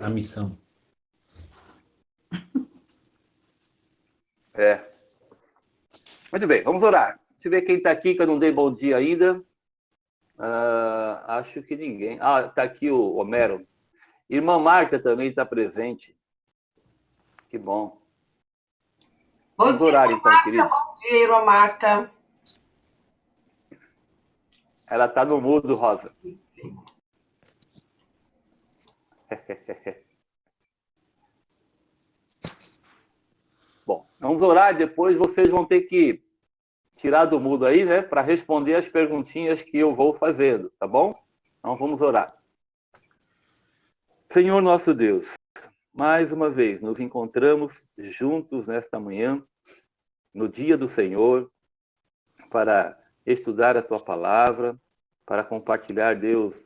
a missão. Muito bem, vamos orar. Deixa eu ver quem está aqui, que eu não dei bom dia ainda. Acho que ninguém. Está aqui o Homero. Irmã Marta também está presente. Que bom. Vamos orar, então, Marta. queridos. Bom dia, irmã Marta. Ela está no mudo, Rosa. Bom, vamos orar. Depois vocês vão ter que tirar do mudo aí, né? Para responder as perguntinhas que eu vou fazendo, tá bom? Então vamos orar. Senhor nosso Deus, mais uma vez nos encontramos juntos nesta manhã, no dia do Senhor, para estudar a Tua palavra, para compartilhar, Deus,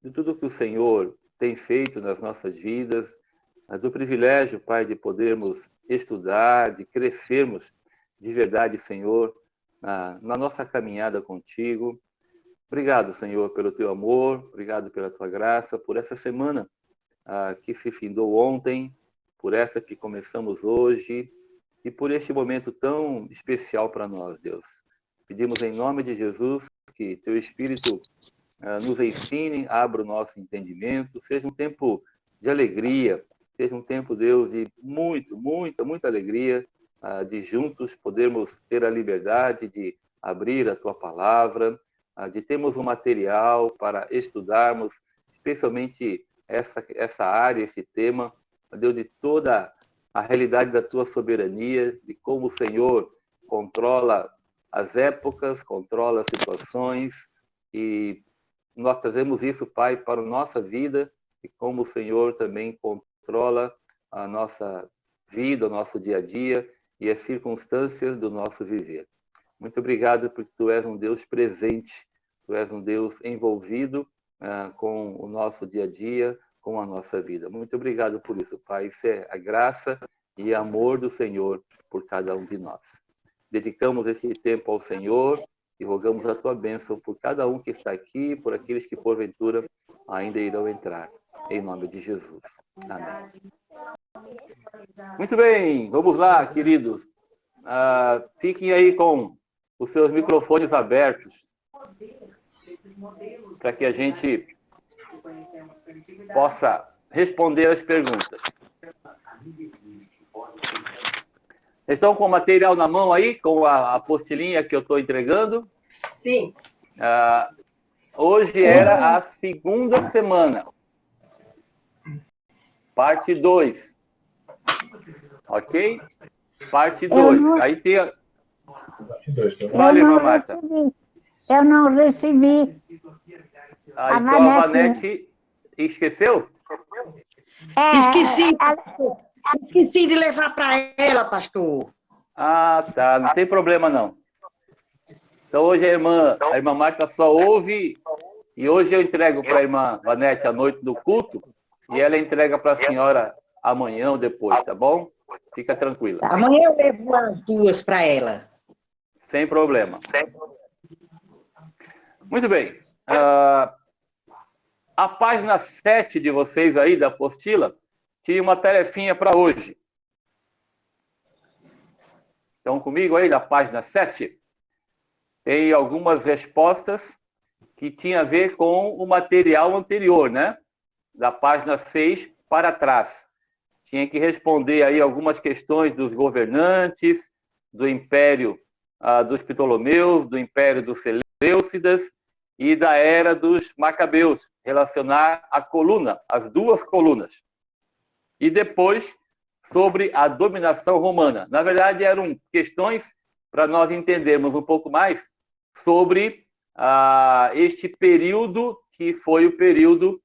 de tudo que o Senhor tem feito nas nossas vidas, do privilégio, Pai, de podermos estudar, de crescermos de verdade, Senhor, na nossa caminhada contigo. Obrigado, Senhor, pelo Teu amor, obrigado pela Tua graça, por essa semana que se findou ontem, por essa que começamos hoje e por este momento tão especial para nós, Deus. Pedimos em nome de Jesus que Teu Espírito nos ensine, abra o nosso entendimento, seja um tempo de alegria, seja um tempo, Deus, de muita alegria, de juntos podermos ter a liberdade de abrir a Tua palavra, de termos um material para estudarmos, especialmente essa área, esse tema, Deus, de toda a realidade da Tua soberania, de como o Senhor controla as épocas, controla as situações, e nós trazemos isso, Pai, para a nossa vida, e como o Senhor também controla a nossa vida, o nosso dia a dia e as circunstâncias do nosso viver. Muito obrigado, porque Tu és um Deus presente, Tu és um Deus envolvido com o nosso dia a dia, com a nossa vida. Muito obrigado por isso, Pai. Isso é a graça e amor do Senhor por cada um de nós. Dedicamos esse tempo ao Senhor e rogamos a Tua bênção por cada um que está aqui, por aqueles que, porventura, ainda irão entrar. Em nome de Jesus. Amém. Muito bem, vamos lá, queridos. Fiquem aí com os seus microfones abertos para que a gente possa responder as perguntas. Estão com o material na mão aí, com a apostilinha que eu estou entregando? Sim. Hoje era a segunda semana. Parte 2. Ok? Parte 2. Aí tem a... Fale, irmã Marta. Eu não recebi. Então a Vanete esqueceu? Esqueci de levar para ela, pastor. Tá. Não tem problema, não. Então hoje a irmã Marta só ouve, e hoje eu entrego para a irmã Vanete à noite no culto, e ela entrega para a senhora amanhã ou depois, tá bom? Fica tranquila. Amanhã eu levo as duas para ela. Sem problema. Muito bem. A página 7 de vocês aí, da apostila, tinha uma tarefinha para hoje. Estão comigo aí, da página 7? Tem algumas respostas que tinham a ver com o material anterior, né? Da página 6 para trás. Tinha que responder aí algumas questões dos governantes, do Império dos Ptolomeus, do Império dos Seleucidas e da Era dos Macabeus, relacionar a coluna, as duas colunas. E depois, sobre a dominação romana. Na verdade, eram questões para nós entendermos um pouco mais sobre este período, que foi o período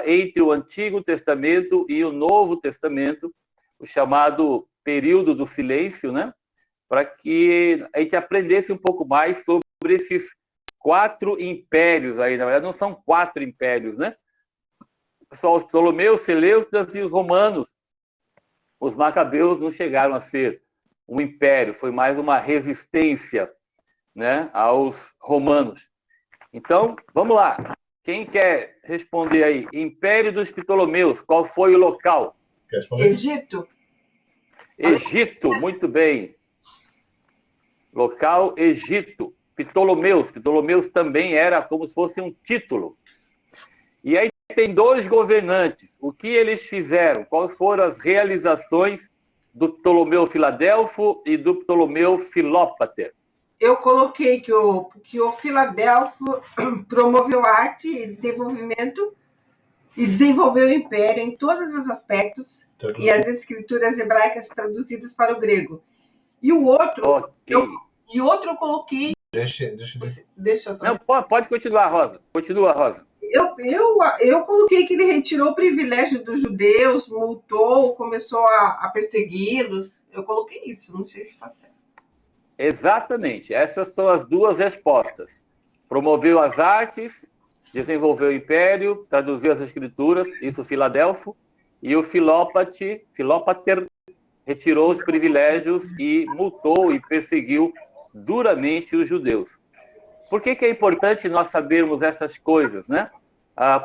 entre o Antigo Testamento e o Novo Testamento, o chamado período do silêncio, né? Para que a gente aprendesse um pouco mais sobre esses 4 impérios aí. Na verdade, não são 4 impérios, né? Só os Ptolomeus, Seleucidas e os romanos. Os Macabeus não chegaram a ser um império, foi mais uma resistência, né, aos romanos. Então, vamos lá. Quem quer responder aí? Império dos Ptolomeus, qual foi o local? Egito. Egito, muito bem. Local, Egito. Ptolomeus. Ptolomeus também era como se fosse um título. E aí tem dois governantes. O que eles fizeram? Quais foram as realizações do Ptolomeu Filadelfo e do Ptolomeu Filópater? Eu coloquei que o Filadelfo promoveu arte e desenvolvimento e desenvolveu o império em todos os aspectos e as escrituras hebraicas traduzidas para o grego. E o outro, Ok. eu coloquei... Deixa eu Não, pode continuar, Rosa. Continua, Rosa. Eu coloquei que ele retirou o privilégio dos judeus, multou, começou a persegui-los. Eu coloquei isso, não sei se está certo. Exatamente. Essas são as duas respostas. Promoveu as artes, desenvolveu o império, traduziu as escrituras, isso Filadelfo, e o Filópater retirou os privilégios e multou e perseguiu duramente os judeus. Por que é importante nós sabermos essas coisas, né?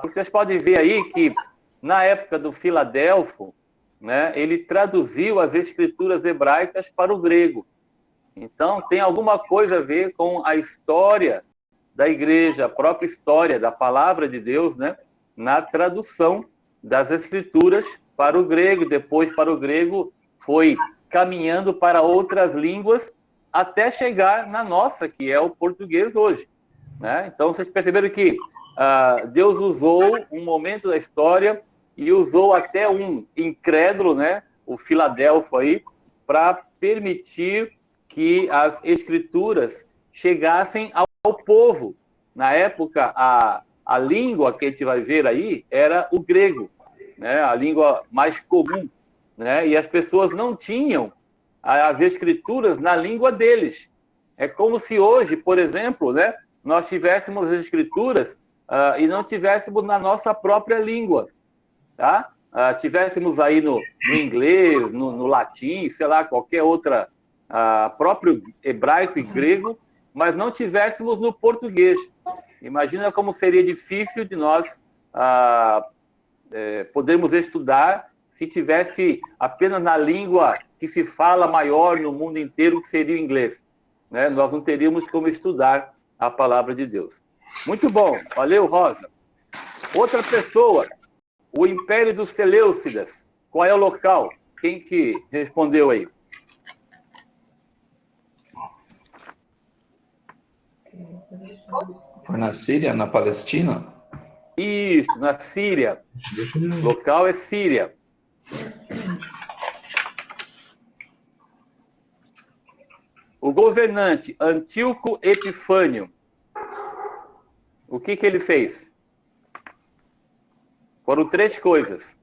Porque vocês podem ver aí que, na época do Filadelfo, né, ele traduziu as escrituras hebraicas para o grego. Então, tem alguma coisa a ver com a história da igreja, a própria história da palavra de Deus, né, na tradução das escrituras para o grego. Depois, para o grego, foi caminhando para outras línguas até chegar na nossa, que é o português hoje, né? Então, vocês perceberam que Deus usou um momento da história e usou até um incrédulo, né, o Filadelfo aí, para permitir que as escrituras chegassem ao povo. Na época, a língua que a gente vai ver aí era o grego, né, a língua mais comum, né, e as pessoas não tinham as escrituras na língua deles. É como se hoje, por exemplo, né, nós tivéssemos as escrituras e não tivéssemos na nossa própria língua, tá? Tivéssemos aí no inglês, no latim, sei lá, qualquer outra, próprio hebraico e grego, mas não tivéssemos no português. Imagina como seria difícil de nós podermos estudar se tivesse apenas na língua que se fala maior no mundo inteiro, que seria o inglês, né? Nós não teríamos como estudar a palavra de Deus. Muito bom, valeu, Rosa. Outra pessoa, o Império dos Seleucidas. Qual é o local? Quem que respondeu aí? Foi na Síria, na Palestina? Isso, na Síria. O local é Síria. O governante Antíoco Epifânio, o que ele fez? Foram três coisas.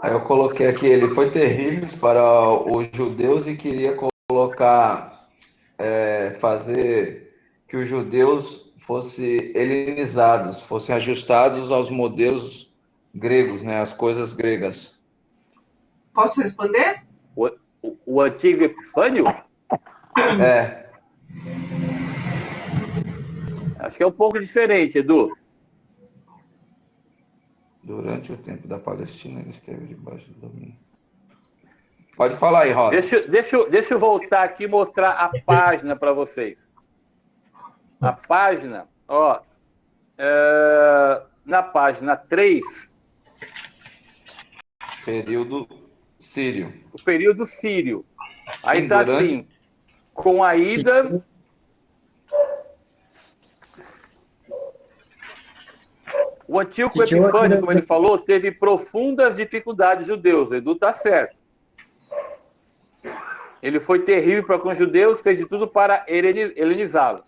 Aí eu coloquei aqui, ele foi terrível para os judeus e queria colocar, fazer que os judeus fossem helenizados, fossem ajustados aos modelos gregos, né, as coisas gregas. Posso responder? O antigo Epifânio? É. Acho que é um pouco diferente, Edu. Durante o tempo da Palestina, ele esteve debaixo do domínio. Pode falar aí, Rosa. Deixa eu voltar aqui e mostrar a página para vocês. A página, ó, na página 3... Período sírio. O período sírio. Aí está Durante... assim, com a ida... O Antíoco Epifânio, como ele falou, teve profundas dificuldades judeus. O Edu está certo. Ele foi terrível para com os judeus, fez de tudo para helenizá-los.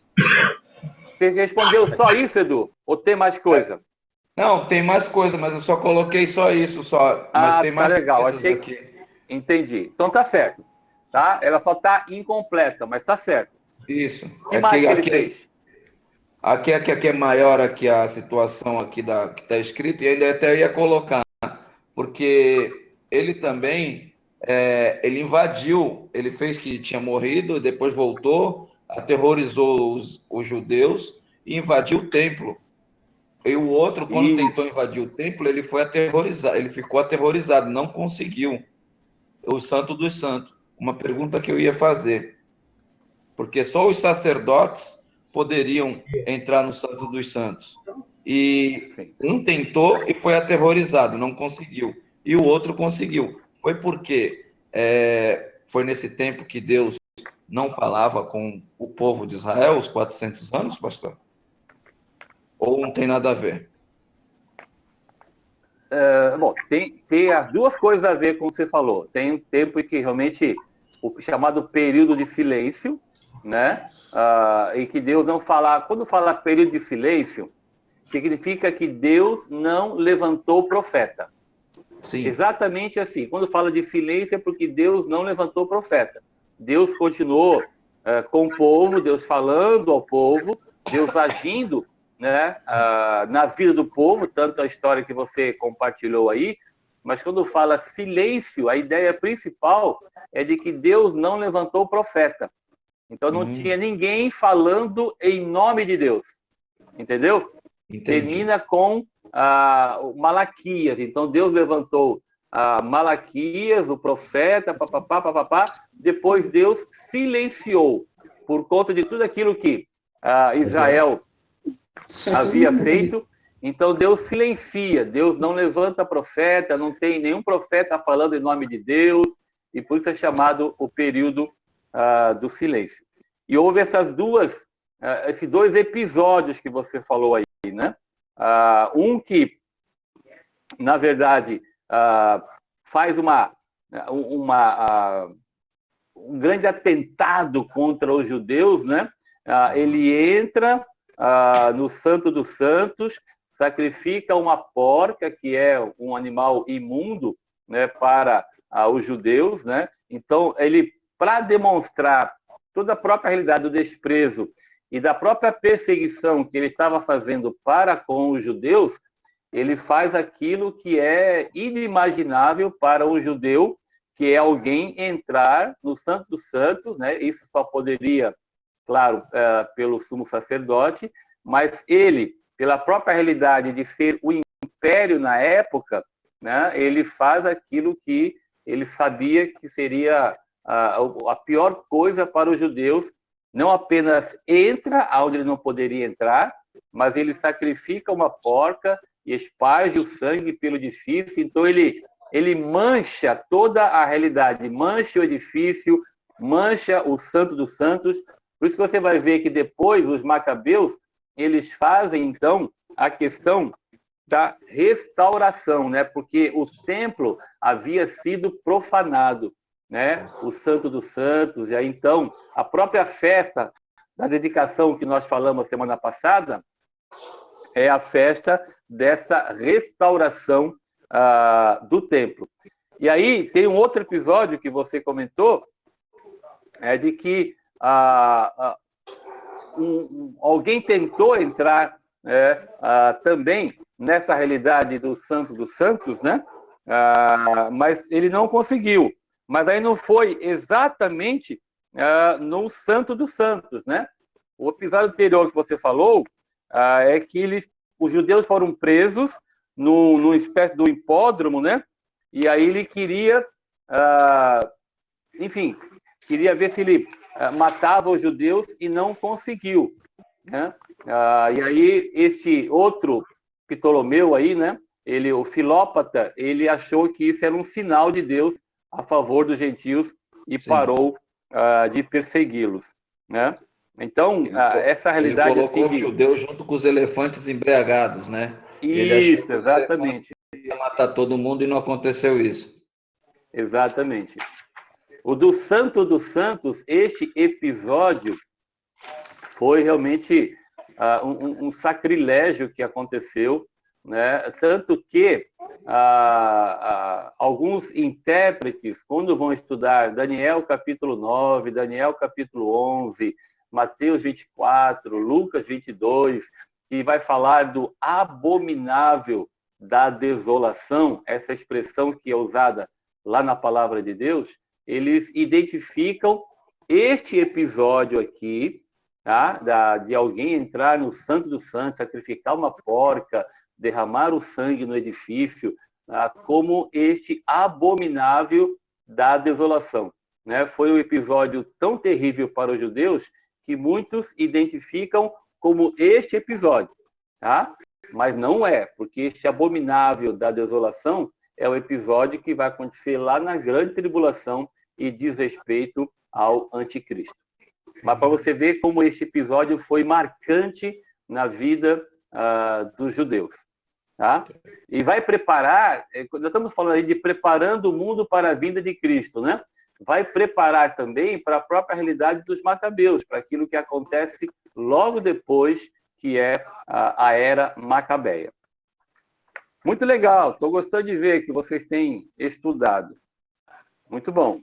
Você respondeu só isso, Edu? Ou tem mais coisa? Não, tem mais coisa, mas eu só coloquei só isso, só. Mas tem mais legal. coisas Achei aqui. Que... Entendi. Então tá certo. Tá? Ela só está incompleta, mas tá certo. Isso. O que mais que ele fez? Aqui é maior aqui a situação aqui que está escrito, e ele até ia colocar, porque ele também, ele invadiu, ele fez que tinha morrido, depois voltou, aterrorizou os judeus, e invadiu o templo. E o outro, quando tentou invadir o templo, ele foi aterrorizado, ele ficou aterrorizado, não conseguiu. O Santo dos Santos. Uma pergunta que eu ia fazer, porque só os sacerdotes poderiam entrar no Santo dos Santos. E um tentou e foi aterrorizado, não conseguiu. E o outro conseguiu. Foi porque foi nesse tempo que Deus não falava com o povo de Israel, os 400 anos, pastor? Ou não tem nada a ver? Bom, tem as duas coisas a ver com o que você falou. Tem um tempo em que realmente o chamado período de silêncio, né? Em que Deus não fala. Quando fala período de silêncio, significa que Deus não levantou o profeta. Sim. Exatamente assim. Quando fala de silêncio é porque Deus não levantou o profeta. Deus continuou com o povo, Deus falando ao povo, Deus agindo, né, na vida do povo, tanto a história que você compartilhou aí, mas quando fala silêncio, a ideia principal é de que Deus não levantou o profeta. Então não tinha ninguém falando em nome de Deus. Entendeu? Entendi. Termina com Malaquias. Então Deus levantou Malaquias, o profeta, papapá. Depois Deus silenciou por conta de tudo aquilo que Israel havia feito. Então Deus silencia, Deus não levanta profeta, não tem nenhum profeta falando em nome de Deus, e por isso é chamado o período do silêncio. E houve esses dois episódios que você falou aí, né? Um que, na verdade, faz um grande atentado contra os judeus, né? Ele entra no Santo dos Santos, sacrifica uma porca, que é um animal imundo, né, para os judeus, né? Então, ele, para demonstrar toda a própria realidade do desprezo e da própria perseguição que ele estava fazendo para com os judeus, ele faz aquilo que é inimaginável para um judeu, que é alguém entrar no Santo dos Santos, né? Isso só poderia, claro, pelo sumo sacerdote, mas ele, pela própria realidade de ser o império na época, né, ele faz aquilo que ele sabia que seria a pior coisa para os judeus. Não apenas entra onde ele não poderia entrar, mas ele sacrifica uma porca e esparge o sangue pelo edifício. Então ele mancha toda a realidade, mancha o edifício, mancha o Santo dos Santos. Por isso que você vai ver que depois os macabeus, eles fazem, então, a questão da restauração, né? Porque o templo havia sido profanado, né? O Santo dos Santos. E aí, então, a própria festa da dedicação que nós falamos semana passada é a festa dessa restauração do templo. E aí tem um outro episódio que você comentou, de que alguém tentou entrar também nessa realidade do Santo dos Santos, né? Mas ele não conseguiu. Mas aí não foi exatamente no Santo dos Santos, né? O episódio anterior que você falou é que os judeus foram presos numa espécie de hipódromo, né? E aí ele queria, enfim, queria ver se ele matava os judeus e não conseguiu, né? E aí esse outro Ptolomeu aí, né? O Filópata, ele achou que isso era um sinal de Deus a favor dos gentios e Sim. parou de persegui-los, né? Então, essa realidade... Ele colocou assim, os judeus junto com os elefantes embriagados, né? Isso, exatamente. Ele ia matar todo mundo e não aconteceu isso. Exatamente. O do Santo dos Santos, este episódio foi realmente um sacrilégio que aconteceu, né? Tanto que alguns intérpretes, quando vão estudar Daniel capítulo 9, Daniel capítulo 11, Mateus 24, Lucas 22, que vai falar do abominável da desolação, essa expressão que é usada lá na palavra de Deus, eles identificam este episódio aqui tá? De alguém entrar no Santo dos Santos, sacrificar uma porca, derramar o sangue no edifício, tá? Como este abominável da desolação, né? Foi um episódio tão terrível para os judeus que muitos identificam como este episódio, tá? Mas não é, porque este abominável da desolação é o episódio que vai acontecer lá na grande tribulação e diz respeito ao anticristo. Mas para você ver como este episódio foi marcante na vida dos judeus, tá? E vai preparar, nós estamos falando aí de preparando o mundo para a vinda de Cristo, né? Vai preparar também para a própria realidade dos macabeus, para aquilo que acontece logo depois, que é a era macabeia. Muito legal, estou gostando de ver que vocês têm estudado. Muito bom.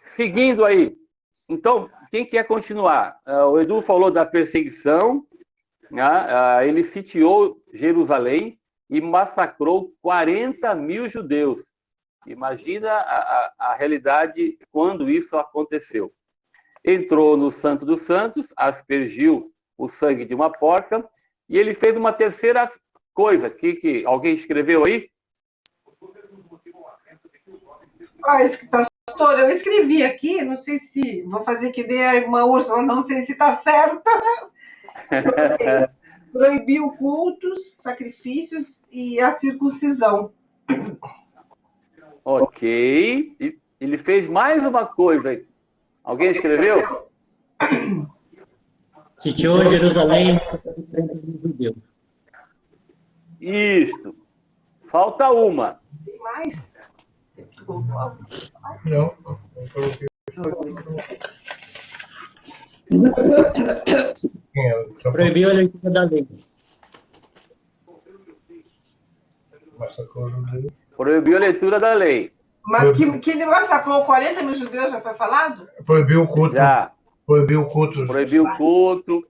Seguindo aí, então, quem quer continuar? O Edu falou da perseguição, né? Ele sitiou Jerusalém e massacrou 40 mil judeus. Imagina a realidade quando isso aconteceu. Entrou no Santo dos Santos, aspergiu o sangue de uma porca, e ele fez uma terceira coisa, que alguém escreveu aí? Pastor, eu escrevi aqui, não sei se vou fazer que dê a irmã Úrsula, não sei se está certa. Proibiu cultos, sacrifícios e a circuncisão. Ok. Ele fez mais uma coisa. Alguém escreveu? Sitiou Jerusalém dos judeus. Isto. Falta uma. Tem mais? Não. Proibiu a leitura da lei. Massacrou os judeus. Proibiu a leitura da lei. Mas que ele massacrou 40 mil judeus, já foi falado? Proibiu o culto. Já. Proibiu o culto. Proibiu o culto,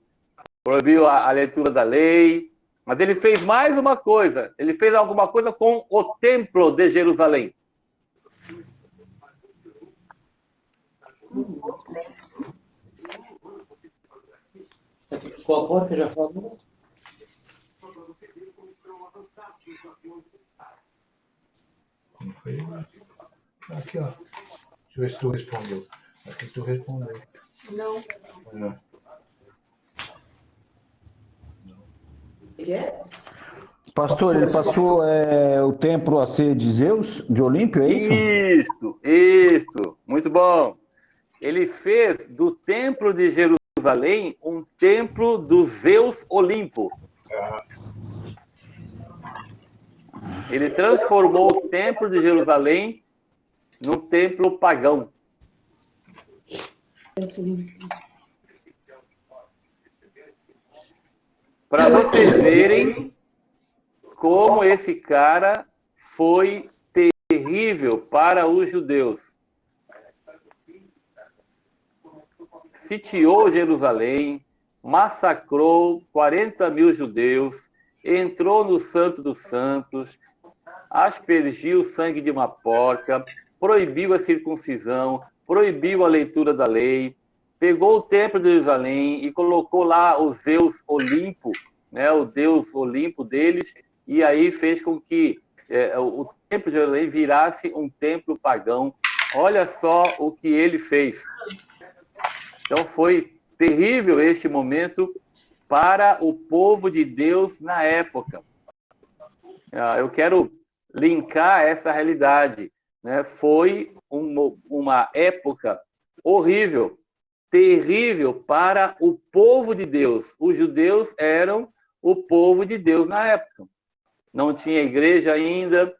proibiu a leitura da lei. Mas ele fez mais uma coisa. Ele fez alguma coisa com o templo de Jerusalém. Qual a porta já falou? Não foi? Aqui, ó. Deixa eu ver se tu respondeu. Aqui tu respondeu. Não. Pastor, ele passou o templo a ser de Zeus, de Olímpio, é isso? Isso. Muito bom. Ele fez do templo de Jerusalém um templo do Zeus Olimpo. Ele transformou o templo de Jerusalém num templo pagão. Para vocês verem como esse cara foi terrível para os judeus. Sitiou Jerusalém, massacrou 40 mil judeus, entrou no Santo dos Santos, aspergiu o sangue de uma porca, proibiu a circuncisão, proibiu a leitura da lei, pegou o templo de Jerusalém e colocou lá o Zeus Olimpo, né, o deus Olimpo deles, e aí fez com que o templo de Jerusalém virasse um templo pagão. Olha só o que ele fez. Então foi terrível este momento para o povo de Deus na época. Eu quero linkar essa realidade, né? Foi uma época horrível, terrível para o povo de Deus. Os judeus eram o povo de Deus na época. Não tinha igreja ainda,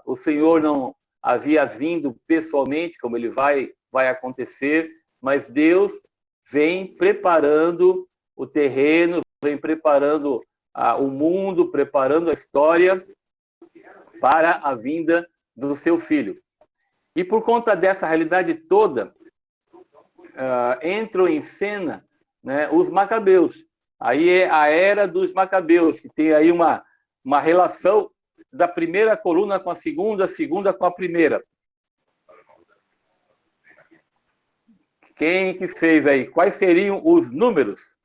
o Senhor não havia vindo pessoalmente, como ele vai acontecer, mas Deus vem preparando o terreno, vem preparando o mundo, preparando a história para a vinda do seu filho. E por conta dessa realidade toda, entram em cena, né, os macabeus. Aí é a era dos macabeus, que tem aí uma relação da primeira coluna com a segunda com a primeira. Quem que fez aí? Quais seriam os números?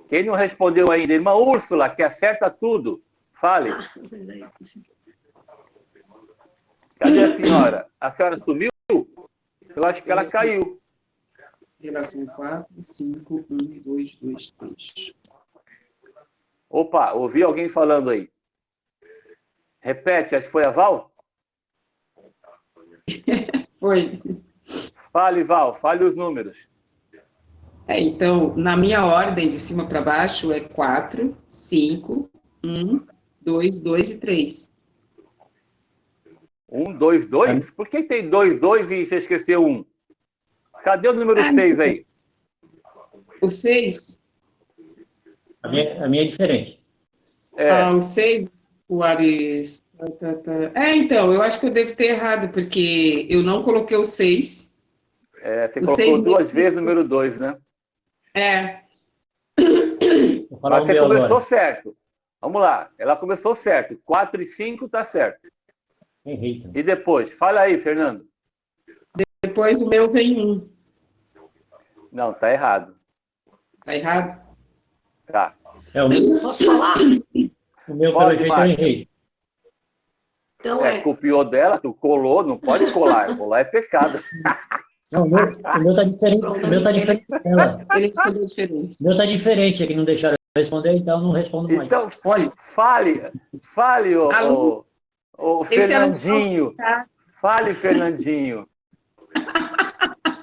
Quem não respondeu ainda? Irmã Úrsula, que acerta tudo. Fale. Cadê a senhora? A senhora sumiu? Eu acho que ela caiu. Relação 4, 5, 1, 2, 2, 3. Opa, ouvi alguém falando aí. Repete, acho que foi a Val? Foi. Fale, Val, fale os números. Então, na minha ordem, de cima para baixo, é 4, 5, 1, 2, 2 e 3. 1, 2, 2? Por que tem 2, 2 e você esqueceu 1? Cadê o número 6 aí? O 6? A minha é diferente. O 6, o Ares... então, eu acho que eu devo ter errado, porque eu não coloquei o 6. Você colocou 2 vezes o número 2, né? Mas você começou certo. Vamos lá, ela começou certo. 4 e 5 tá certo. Errei. E depois? Fala aí, Fernando. Depois o meu vem 1. Não, tá errado. Tá errado? Tá. Posso falar? O meu, Pode, pelo jeito, eu Márcia. errei. Então Copiou dela, tu colou, não pode colar. Colar é pecado. Não, o meu tá diferente. O meu tá diferente dela. Ele respondeu diferente. O meu tá diferente, é que não deixaram eu responder, então eu não respondo mais. Então, fale, o Fernandinho. Fale, Fernandinho.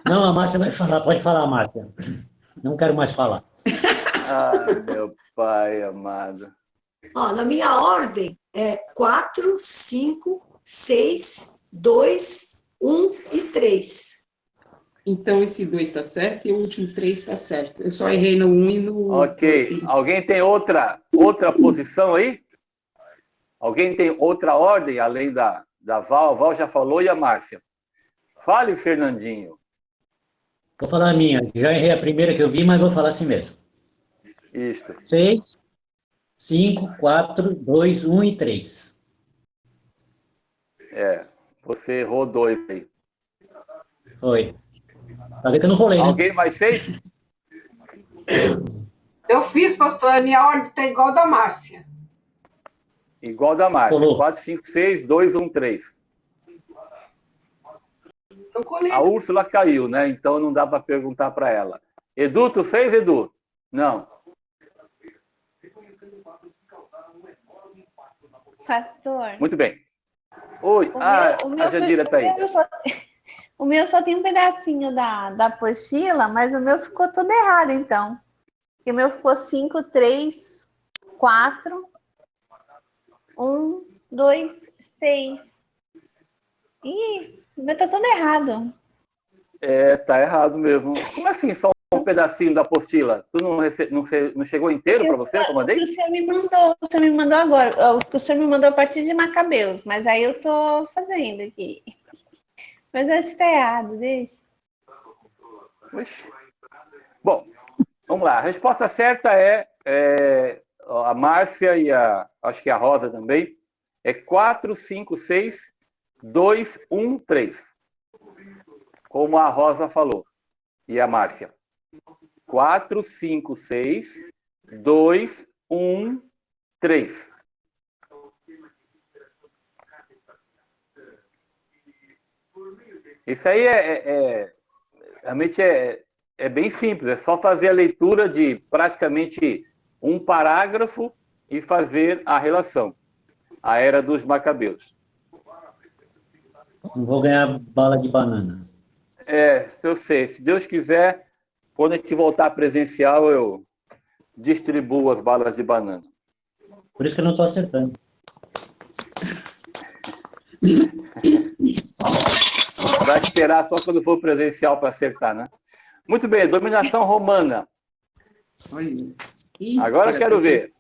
Não, a Márcia vai falar. Pode falar, Márcia. Não quero mais falar. Meu pai amado. na minha ordem é 4, 5, 6, 2, 1 e 3. Então, esse 2 está certo e o último 3 está certo. Eu só errei no 1 e no... Ok. Alguém tem outra posição aí? Alguém tem outra ordem, além da Val? A Val já falou e a Márcia. Fale, Fernandinho. Vou falar a minha. Já errei a primeira que eu vi, mas vou falar assim mesmo. Isto. 6, 5, 4, 2, 1 e 3. Você errou 2 aí. Foi. Tá vendo que eu não rolei, né? Alguém mais fez? Eu fiz, pastor. A minha ordem está igual da Márcia. Igual da Márcia. Colou. 4, 5, 6, 2, 1, 3. Eu colei. A Úrsula caiu, né? Então não dá para perguntar para ela. Edu, tu fez, Edu? Não. Pastor. Muito bem. Oi. A Jandira está aí. O meu só tem um pedacinho da apostila, mas o meu ficou tudo errado, então. O meu ficou 5, 3, 4, 1, 2, 6. Ih, o meu tá todo errado. Tá errado mesmo. Como assim, só um pedacinho da apostila? Tu não chegou inteiro para você, que eu mandei? O senhor me mandou agora. O senhor me mandou a partir de Macabeus, mas aí eu tô fazendo aqui. Mas acho que tá errado, deixa. Bom, vamos lá. A resposta certa é a Márcia e acho que a Rosa também. É 4, 5, 6, 2, 1, 3. Como a Rosa falou. E a Márcia. 4, 5, 6, 2, 1, 3. Isso aí realmente é bem simples. É só fazer a leitura de praticamente um parágrafo e fazer a relação. A Era dos Macabeus. Não vou ganhar bala de banana. Eu sei. Se Deus quiser, quando a gente voltar presencial, eu distribuo as balas de banana. Por isso que eu não estou acertando. Vai esperar só quando for presencial para acertar, né? Muito bem, dominação romana. Agora eu quero ver.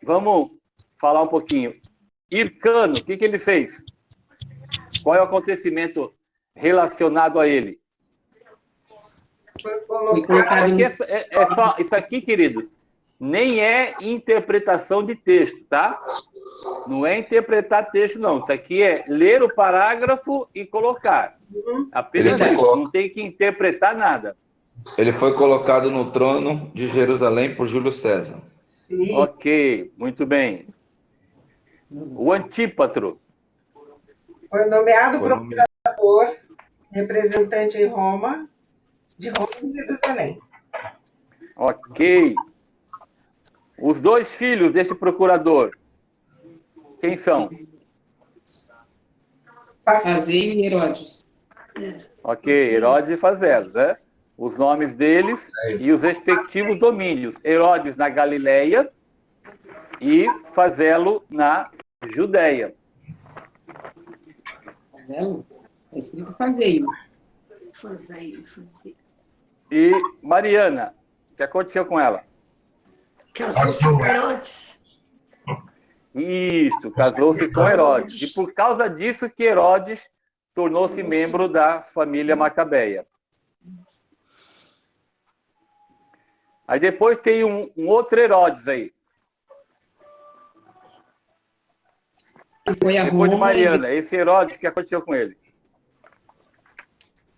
Vamos falar um pouquinho. Hircano, o que ele fez? Qual é o acontecimento relacionado a ele? Isso aqui, queridos, nem é interpretação de texto, tá? Não é interpretar texto, não. Isso aqui é ler o parágrafo e colocar. Apenas Ele isso, não tem que interpretar nada. Ele foi colocado no trono de Jerusalém por Júlio César. Sim. Ok, muito bem. O Antípatro. Foi nomeado procurador, representante em Roma, de Roma e Jerusalém. Ok. Os dois filhos desse procurador, quem são? Fazei e Herodes. Ok, Herodes e Fazelo, né? Os nomes deles e os respectivos domínios. Herodes na Galileia e Fazelo na Judéia. Fazelo? É escrito Fazei. E Mariana, o que aconteceu com ela? Casou-se com Herodes. Isso, casou-se com Herodes. E por causa disso que Herodes tornou-se membro da família Macabeia. Aí depois tem um outro Herodes aí. Foi a Depois de Roma, Mariana, esse Herodes, o que aconteceu com ele?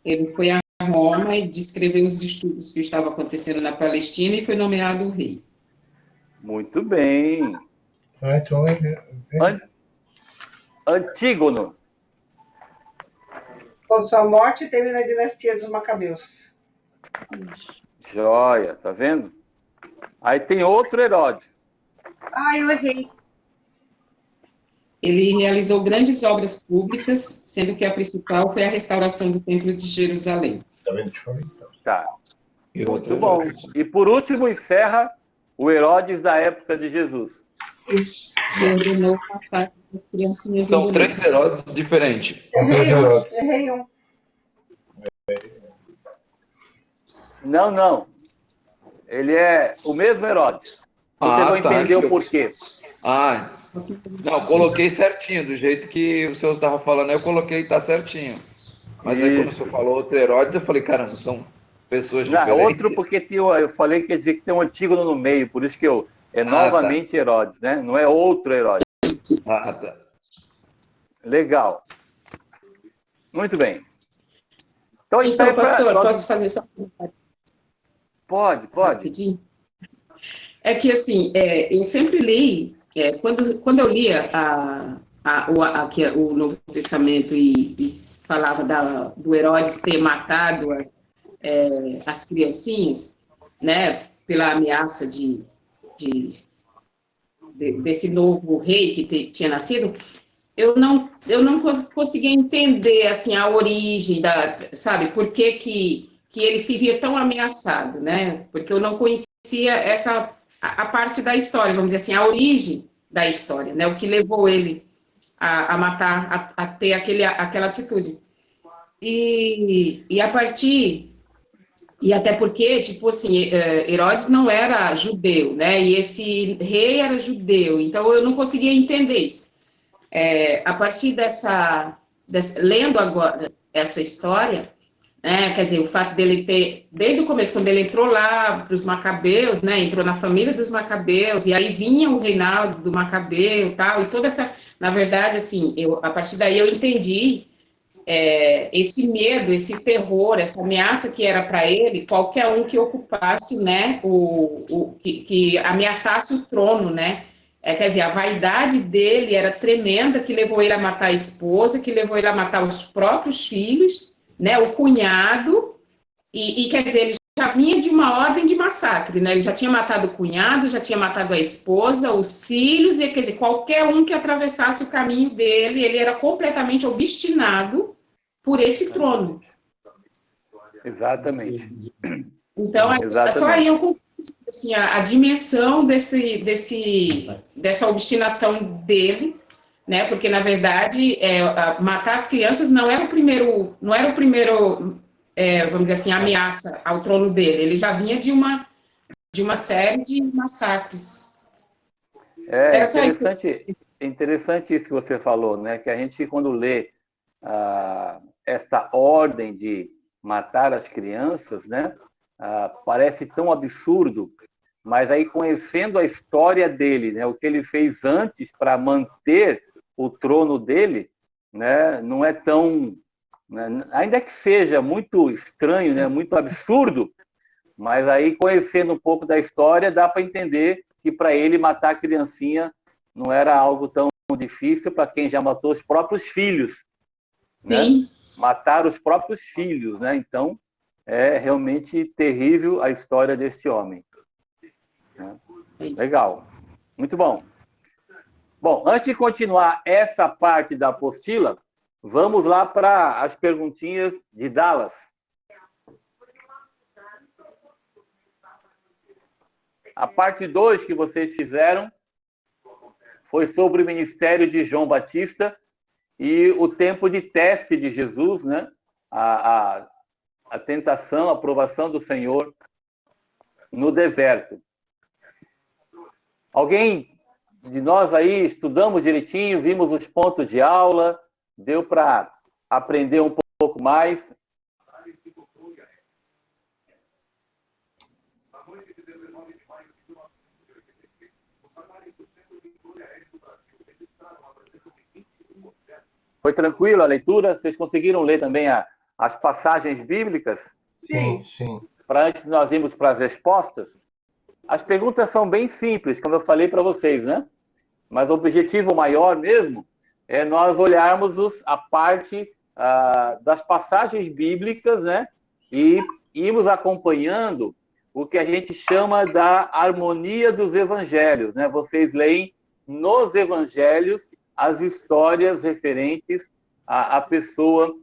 ele foi a Roma e descreveu os estudos que estavam acontecendo na Palestina e foi nomeado rei. Muito bem. Então, Antígono. Com sua morte, termina a dinastia dos Macabeus. Joia, tá vendo? Aí tem outro Herodes. Ah, eu errei. Ele realizou grandes obras públicas, sendo que a principal foi a restauração do Templo de Jerusalém. Tá. Muito bom. E por último, encerra o Herodes da época de Jesus. Isso. Que ordenou matar as criancinhas. São 3 Herodes diferentes. Errei um. Não. Ele é o mesmo Herodes. Você vai entender o porquê. Não, coloquei certinho, do jeito que o senhor estava falando, eu coloquei, tá certinho. Mas aí quando o senhor falou outro Herodes, eu falei, caramba, são pessoas diferentes. Não, outro porque eu falei que quer dizer que tem um Antígono no meio, por isso que é novamente tá. Herodes, né? Não é outro Herodes. Tá. Legal. Muito bem. Então pastor, posso fazer só um comentário? Pode. Rapidinho. É que, assim, eu sempre li, quando eu lia o Novo Testamento e falava do Herodes ter matado as criancinhas, né, pela ameaça desse novo rei que tinha nascido, eu não conseguia entender, assim, a origem sabe, por que ele se via tão ameaçado, né, porque eu não conhecia a parte da história, vamos dizer assim, a origem da história, né, o que levou ele a matar, a ter aquela atitude. E a partir... E até porque, tipo assim, Herodes não era judeu, né? E esse rei era judeu, então eu não conseguia entender isso. A partir lendo agora essa história, né? Quer dizer, o fato dele ter, desde o começo, quando ele entrou lá para os Macabeus, né? Entrou na família dos Macabeus, e aí vinha o reinado do Macabeu e tal, e toda essa... Na verdade, assim, a partir daí eu entendi... esse medo, esse terror, essa ameaça que era para ele, qualquer um que ocupasse, né, que ameaçasse o trono, né, quer dizer, a vaidade dele era tremenda, que levou ele a matar a esposa, que levou ele a matar os próprios filhos, né, o cunhado, e quer dizer, ele já vinha de uma ordem de massacre, né, ele já tinha matado o cunhado, já tinha matado a esposa, os filhos, e quer dizer, qualquer um que atravessasse o caminho dele, ele era completamente obstinado por esse trono. Exatamente. Então, só aí eu consigo, assim, a dimensão dessa obstinação dele, né? Porque, na verdade, matar as crianças não era o primeiro, vamos dizer assim, ameaça ao trono dele. Ele já vinha de uma série de massacres. Interessante isso que você falou, né? Que a gente, quando lê esta ordem de matar as crianças, né? Parece tão absurdo, mas aí conhecendo a história dele, né? O que ele fez antes para manter o trono dele, né? Não é tão né? Ainda que seja muito estranho, né? Muito absurdo, mas aí, conhecendo um pouco da história, dá para entender que para ele matar a criancinha não era algo tão difícil para quem já matou os próprios filhos, né? Sim. Matar os próprios filhos, né? Então, é realmente terrível a história deste homem. Legal. Muito bom. Bom, antes de continuar essa parte da apostila, vamos lá para as perguntinhas de Dallas. A parte 2 que vocês fizeram foi sobre o ministério de João Batista e o tempo de teste de Jesus, né? A tentação, a provação do Senhor no deserto. Alguém de nós aí estudamos direitinho, vimos os pontos de aula, deu para aprender um pouco mais? Foi tranquilo a leitura? Vocês conseguiram ler também as passagens bíblicas? Sim, sim. Para antes de nós irmos para as respostas? As perguntas são bem simples, como eu falei para vocês, né? Mas o objetivo maior mesmo é nós olharmos a parte das passagens bíblicas, né? E irmos acompanhando o que a gente chama da harmonia dos evangelhos, né? Vocês leem nos evangelhos as histórias referentes à pessoa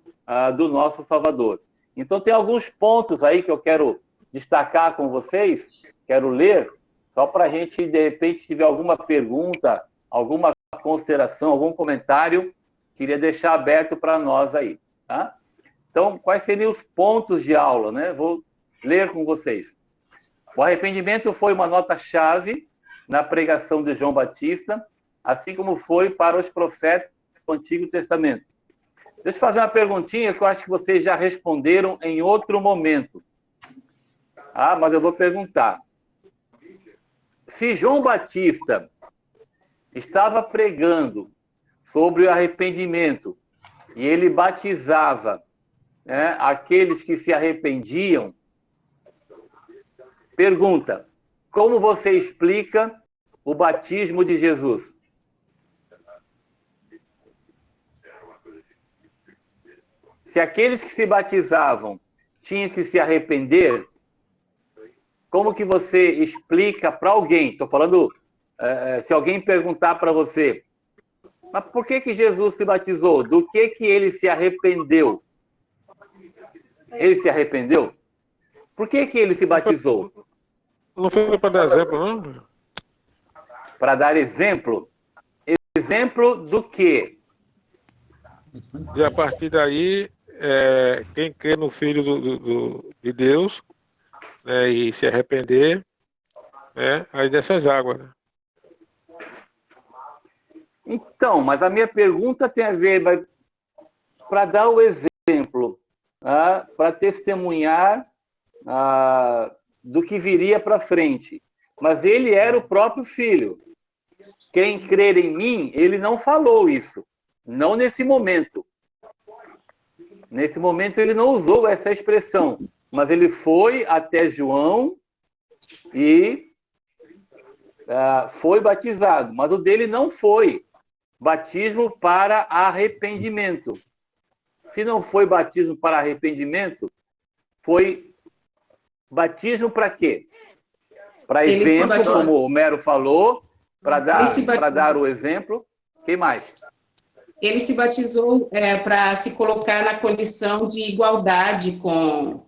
do nosso Salvador. Então, tem alguns pontos aí que eu quero destacar com vocês, quero ler, só para a gente, de repente, se tiver alguma pergunta, alguma consideração, algum comentário, queria deixar aberto para nós aí, tá? Então, quais seriam os pontos de aula, né? Vou ler com vocês. O arrependimento foi uma nota-chave na pregação de João Batista, assim como foi para os profetas do Antigo Testamento. Deixa eu fazer uma perguntinha que eu acho que vocês já responderam em outro momento. Mas eu vou perguntar. Se João Batista estava pregando sobre o arrependimento e ele batizava, né, aqueles que se arrependiam, pergunta, como você explica o batismo de Jesus? Se aqueles que se batizavam tinham que se arrepender, como que você explica para alguém? Estou falando, se alguém perguntar para você, mas por que Jesus se batizou? Do que ele se arrependeu? Ele se arrependeu? Por que ele se batizou? Não foi para dar exemplo, não? Para dar exemplo? Exemplo do quê? E a partir daí, quem crê no Filho de Deus, né, e se arrepender, né, aí dessas águas. Né? Então, mas a minha pergunta tem a ver para dar o exemplo, para testemunhar do que viria para frente. Mas ele era o próprio Filho. Quem crer em mim, ele não falou isso. Não nesse momento. Nesse momento ele não usou essa expressão, mas ele foi até João e foi batizado. Mas o dele não foi batismo para arrependimento. Se não foi batismo para arrependimento, foi batismo para quê? Para exemplo, como o Homero falou, para dar o exemplo. Quem mais? Ele se batizou para se colocar na condição de igualdade com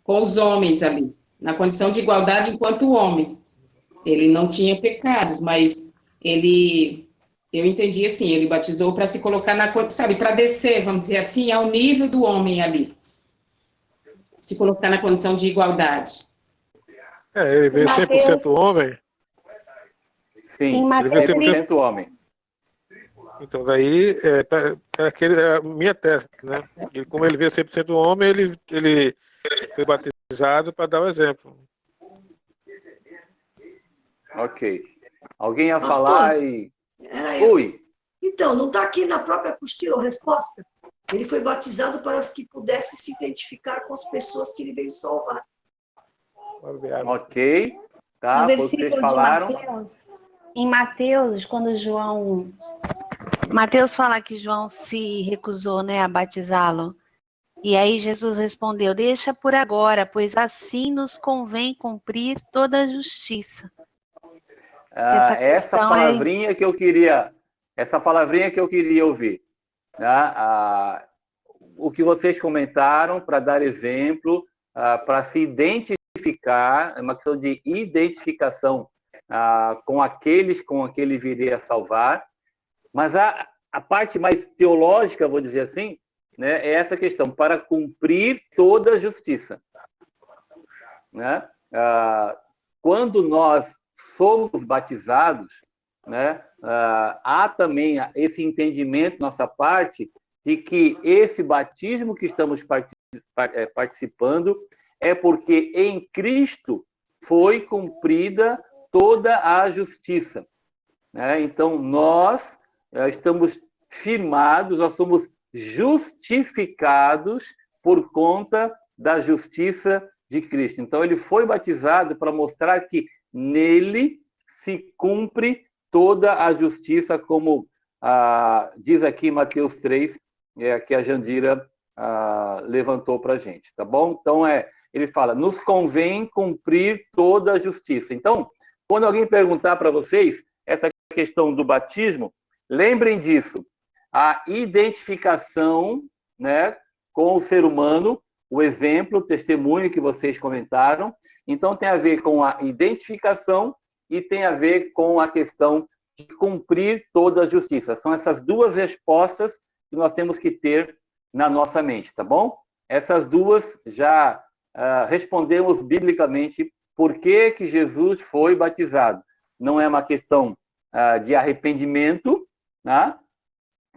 os homens ali, na condição de igualdade enquanto homem. Ele não tinha pecados, mas eu entendi assim, ele batizou para se colocar para descer, vamos dizer assim, ao nível do homem ali. Se colocar na condição de igualdade. Ele veio 100% homem. Sim, ele veio 100% homem. Então, daí, a minha tese, né? E como ele veio 100% homem, ele foi batizado para dar o exemplo. Ok. Alguém ia falar e... Ui! Então, não está aqui na própria apostila a resposta? Ele foi batizado para que pudesse se identificar com as pessoas que ele veio salvar. Ok, tá? No Foi o que vocês versículo de falaram. Mateus, em Mateus, quando João... Mateus fala que João se recusou, né, a batizá-lo. E aí Jesus respondeu, deixa por agora, pois assim nos convém cumprir toda a justiça. Essa palavrinha que eu queria ouvir. Né? O que vocês comentaram para dar exemplo, para se identificar, é uma questão de identificação com aqueles com que ele viria a salvar. Mas a parte mais teológica, vou dizer assim, né, é essa questão, para cumprir toda a justiça. Né? Quando nós somos batizados, né, há também esse entendimento, nossa parte, de que esse batismo que estamos participando é porque em Cristo foi cumprida toda a justiça. Né? Então, nós estamos firmados, nós somos justificados por conta da justiça de Cristo. Então, ele foi batizado para mostrar que nele se cumpre toda a justiça, como diz aqui em Mateus 3, que a Jandira levantou para a gente, tá bom? Então, ele fala, nos convém cumprir toda a justiça. Então, quando alguém perguntar para vocês essa questão do batismo, lembrem disso, a identificação, né, com o ser humano, o exemplo, o testemunho que vocês comentaram, então tem a ver com a identificação e tem a ver com a questão de cumprir toda a justiça. São essas duas respostas que nós temos que ter na nossa mente, tá bom? Essas duas já respondemos biblicamente por que Jesus foi batizado. Não é uma questão de arrependimento, né?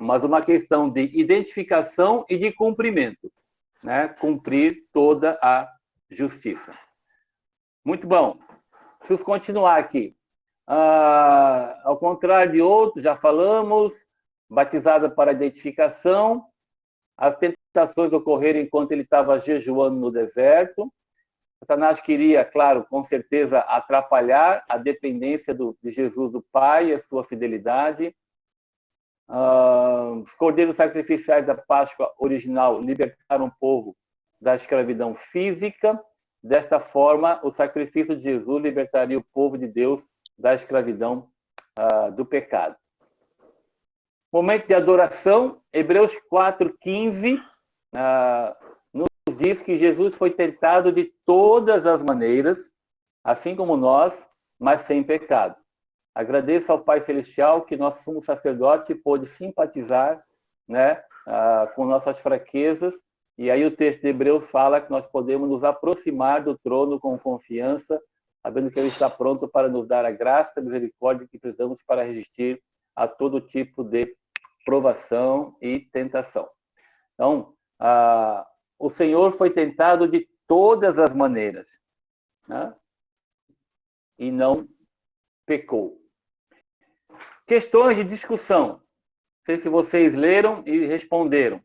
Mas uma questão de identificação e de cumprimento, né? Cumprir toda a justiça. Muito bom. Preciso continuar aqui. Ao contrário de outros, já falamos, batizada para identificação, as tentações ocorreram enquanto ele estava jejuando no deserto. Satanás queria, claro, com certeza, atrapalhar a dependência de Jesus do Pai e a sua fidelidade. Os cordeiros sacrificiais da Páscoa original libertaram o povo da escravidão física. Desta forma, o sacrifício de Jesus libertaria o povo de Deus da escravidão do pecado. Momento de adoração, Hebreus 4:15 nos diz que Jesus foi tentado de todas as maneiras, assim como nós, mas sem pecado. Agradeço ao Pai Celestial que nosso sumo sacerdote pôde simpatizar, né, com nossas fraquezas, e aí o texto de Hebreus fala que nós podemos nos aproximar do trono com confiança, sabendo que Ele está pronto para nos dar a graça e a misericórdia que precisamos para resistir a todo tipo de provação e tentação. Então, o Senhor foi tentado de todas as maneiras, né? E não pecou. Questões de discussão. Não sei se vocês leram e responderam.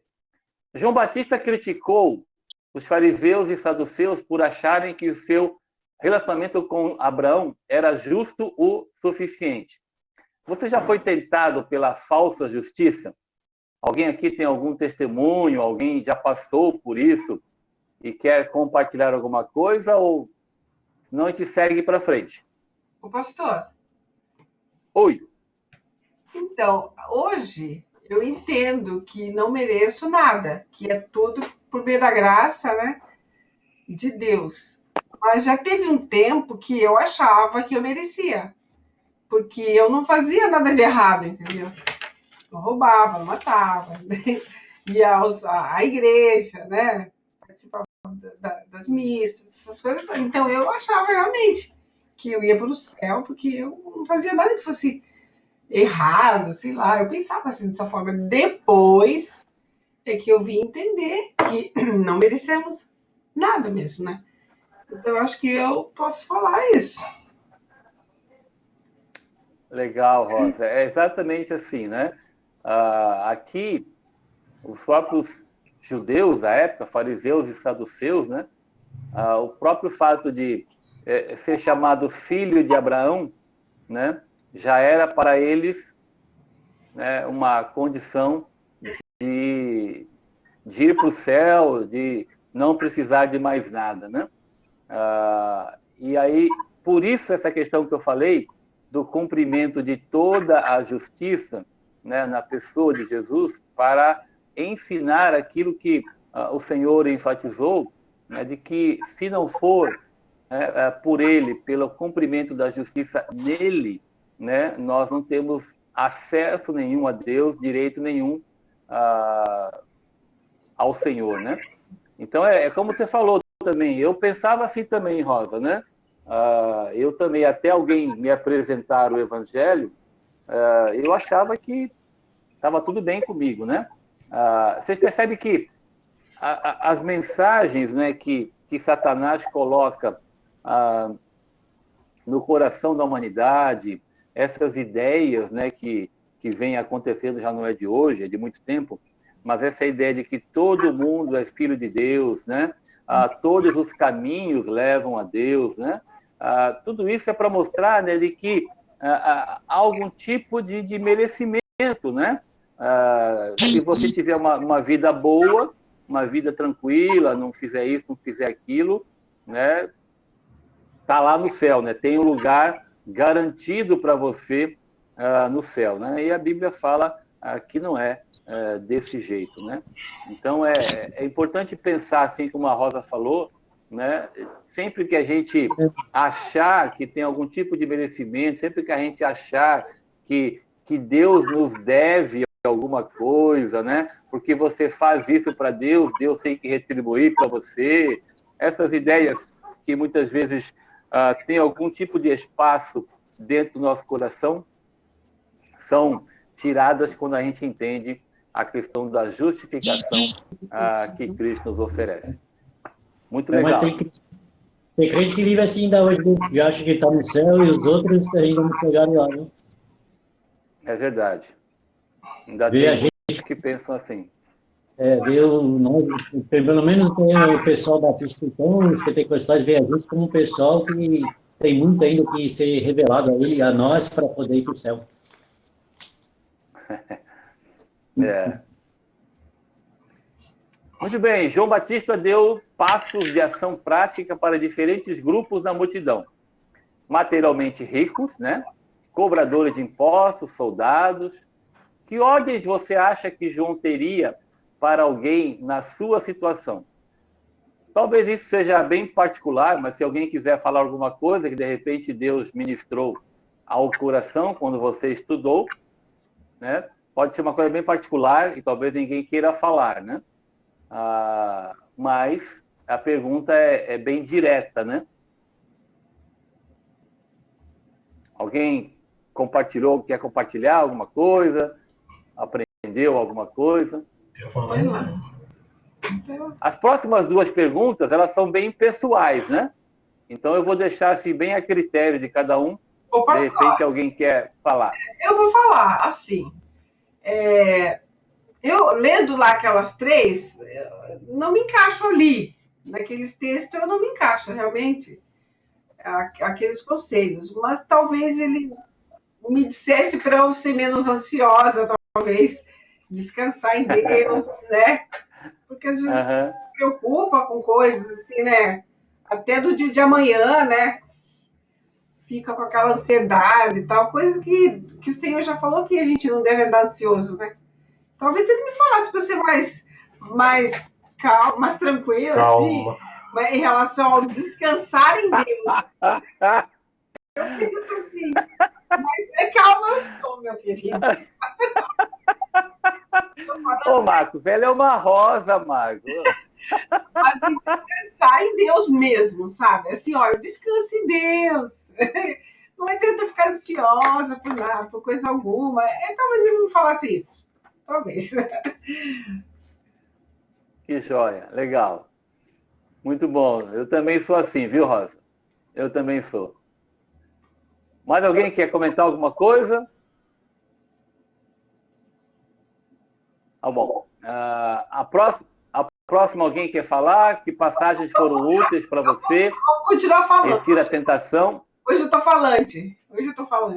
João Batista criticou os fariseus e saduceus por acharem que o seu relacionamento com Abraão era justo o suficiente. Você já foi tentado pela falsa justiça? Alguém aqui tem algum testemunho? Alguém já passou por isso e quer compartilhar alguma coisa? Ou não, a gente segue para frente? O pastor. Oi. Então, hoje eu entendo que não mereço nada, que é tudo por meio da graça, né, de Deus. Mas já teve um tempo que eu achava que eu merecia, porque eu não fazia nada de errado, entendeu? Não roubava, não matava, né? Ia à igreja, né? Participava das missas, essas coisas. Então eu achava realmente que eu ia para o céu, porque eu não fazia nada que fosse errado, sei lá. Eu pensava assim, dessa forma. Depois é que eu vim entender que não merecemos nada mesmo, né? Então eu acho que eu posso falar isso. Legal, Rosa. É exatamente assim, né? aqui, os próprios judeus da época, fariseus e saduceus, né? O próprio fato de ser chamado filho de Abraão, né? Já era para eles, né, uma condição de ir para o céu, de não precisar de mais nada, né? E aí, por isso essa questão que eu falei do cumprimento de toda a justiça, né, na pessoa de Jesus, para ensinar aquilo que o Senhor enfatizou, né, de que se não for por ele, pelo cumprimento da justiça nele, né, nós não temos acesso nenhum a Deus, direito nenhum ao Senhor, né? Então, é como você falou também, eu pensava assim também, Rosa, né? Eu também, até alguém me apresentar o Evangelho, eu achava que estava tudo bem comigo, né? Vocês percebem que as mensagens, né, que Satanás coloca no coração da humanidade, essas ideias, né, que vem acontecendo, já não é de hoje, é de muito tempo, mas essa ideia de que todo mundo é filho de Deus, né? Todos os caminhos levam a Deus, né? Tudo isso é para mostrar, né, de que há algum tipo de merecimento, né? Se você tiver uma vida boa, uma vida tranquila, não fizer isso, não fizer aquilo, né? Tá lá no céu, né? Tem um lugar garantido para você no céu, né? E a Bíblia fala que não é desse jeito, né? Então é importante pensar, assim como a Rosa falou, né? Sempre que a gente achar que tem algum tipo de merecimento, sempre que a gente achar que Deus nos deve alguma coisa, né? Porque você faz isso para Deus, Deus tem que retribuir para você. Essas ideias que muitas vezes têm algum tipo de espaço dentro do nosso coração são tiradas quando a gente entende a questão da justificação que Cristo nos oferece. Muito legal. Tem crente que vive assim ainda hoje, que acha que está no céu e os outros ainda não chegaram lá, né? É verdade. Ainda Vê tem a gente muitos que pensam assim. Pelo menos tem o pessoal da cristão, os pentecostais, vê a gente como um pessoal que tem muito ainda que ser revelado a ele, a nós, para poder ir para o céu. Muito bem, João Batista deu passos de ação prática para diferentes grupos na multidão. Materialmente ricos, né? Cobradores de impostos, soldados. Que ordens você acha que João teria para alguém na sua situação? Talvez isso seja bem particular, mas se alguém quiser falar alguma coisa que de repente Deus ministrou ao coração quando você estudou, né? Pode ser uma coisa bem particular e talvez ninguém queira falar, né? Mas a pergunta é bem direta, né? Alguém quer compartilhar alguma coisa? Aprendeu alguma coisa? As próximas duas perguntas, elas são bem pessoais, né? Então eu vou deixar assim, bem a critério de cada um. De repente alguém quer falar. Eu vou falar, assim. Eu, lendo lá aquelas três, não me encaixo ali. Naqueles textos eu não me encaixo, realmente. Aqueles conselhos. Mas talvez ele me dissesse para eu ser menos ansiosa, talvez. Descansar em Deus, né? Porque às vezes se preocupa com coisas assim, né? Até do dia de amanhã, né? Fica com aquela ansiedade e tal, coisa que o Senhor já falou que a gente não deve andar ansioso, né? Talvez ele me falasse para ser mais calma, mais tranquila, assim, mas em relação ao descansar em Deus. Eu penso assim, mas calma eu sou, meu querido. Ô, Marcos, ela é uma rosa, Marcos. Mas descansar em Deus mesmo, sabe? Assim, ó, eu descanso em Deus. Não adianta ficar ansiosa por nada, por coisa alguma. Talvez ele me falasse isso. Talvez. Que joia, legal. Muito bom. Eu também sou assim, viu, Rosa? Eu também sou. Mais alguém quer comentar alguma coisa? bom. A próxima, alguém quer falar? Que passagens foram úteis para você? Vou continuar falando. Retira a tentação. Hoje eu tô falante.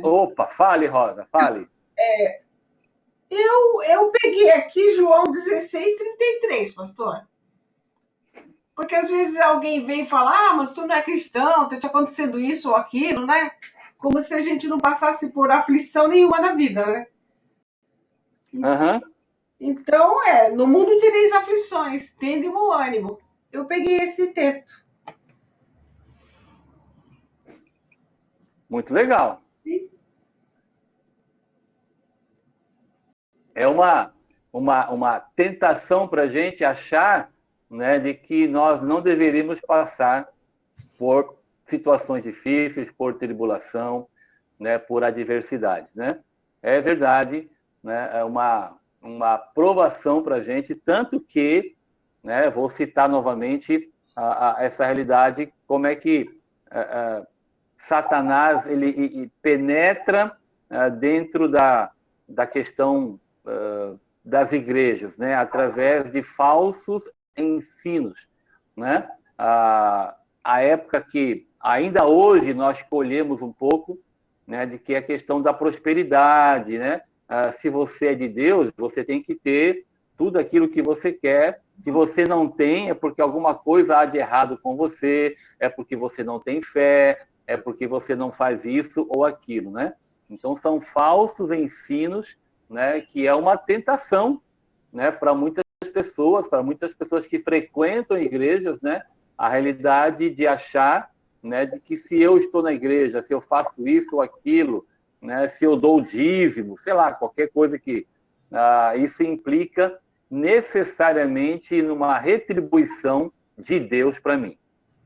Opa, fale, Rosa, fale. Eu peguei aqui João 16:33, pastor. Porque às vezes alguém vem falar, mas tu não é cristão, tá te acontecendo isso ou aquilo, né? Como se a gente não passasse por aflição nenhuma na vida, né? Uhum. Então, no mundo tereis aflições, tende bom ânimo. Eu peguei esse texto. Muito legal. É uma tentação para a gente achar, né, de que nós não deveríamos passar por situações difíceis, por tribulação, né, por adversidade, né? É verdade, né, é uma provação para a gente, tanto que, né, vou citar novamente essa realidade, como é que Satanás ele penetra dentro da questão das igrejas, né, através de falsos ensinos, né? A época que ainda hoje nós colhemos um pouco, né, de que é a questão da prosperidade, né? Se você é de Deus, você tem que ter tudo aquilo que você quer. Se você não tem, é porque alguma coisa há de errado com você, é porque você não tem fé, é porque você não faz isso ou aquilo, né? Então, são falsos ensinos, né, que é uma tentação, né, para muitas pessoas que frequentam igrejas, né, a realidade de achar, né, de que se eu estou na igreja, se eu faço isso ou aquilo, né, se eu dou o dízimo, sei lá, qualquer coisa que isso implica necessariamente numa retribuição de Deus para mim,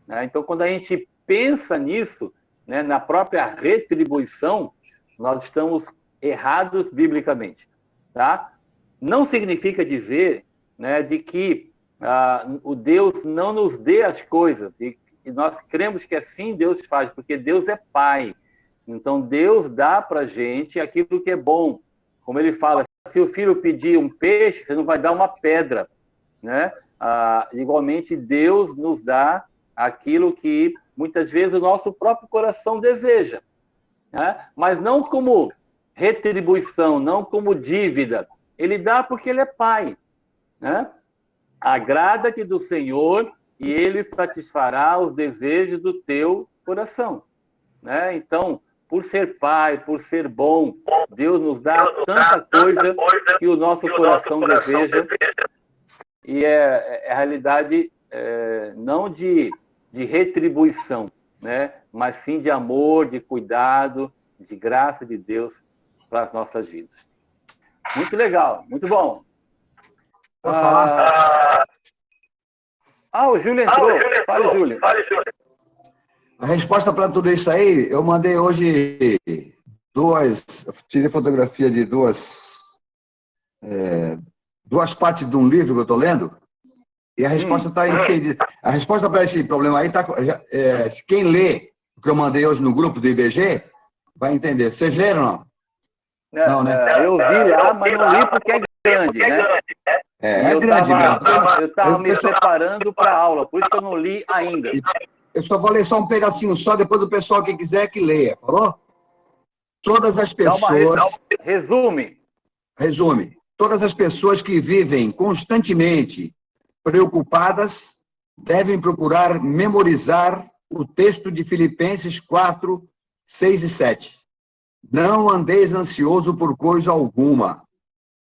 né? Então, quando a gente pensa nisso, né, na própria retribuição, nós estamos errados biblicamente, tá? Não significa dizer, né, de que o Deus não nos dê as coisas, e nós cremos que assim Deus faz, porque Deus é Pai. Então, Deus dá para a gente aquilo que é bom. Como ele fala, se o filho pedir um peixe, você não vai dar uma pedra, né? Igualmente, Deus nos dá aquilo que, muitas vezes, o nosso próprio coração deseja, né? Mas não como retribuição, não como dívida. Ele dá porque ele é Pai, né? Agrada-te do Senhor e ele satisfará os desejos do teu coração, né? Então, por ser Pai, por ser bom, Deus nos dá tanta coisa que o nosso coração deseja, e é a realidade não de retribuição, né? Mas sim de amor, de cuidado, de graça de Deus para as nossas vidas. Muito legal, muito bom. Posso falar? O Júlio entrou. Fale, Júlio. A resposta para tudo isso aí, eu mandei hoje tirei fotografia de duas partes de um livro que eu estou lendo, e a resposta está inserida. A resposta para esse problema aí está. Quem lê o que eu mandei hoje no grupo do IBG vai entender. Vocês leram, não? Não, né? Eu vi lá, mas não li porque é grande, né? É grande mesmo. Eu estava me preparando para a aula, por isso que eu não li ainda. Eu só vou ler só um pedacinho só, depois o pessoal que quiser que leia, falou? Todas as pessoas... Resume. Todas as pessoas que vivem constantemente preocupadas devem procurar memorizar o texto de Filipenses 4, 6 e 7. Não andeis ansioso por coisa alguma.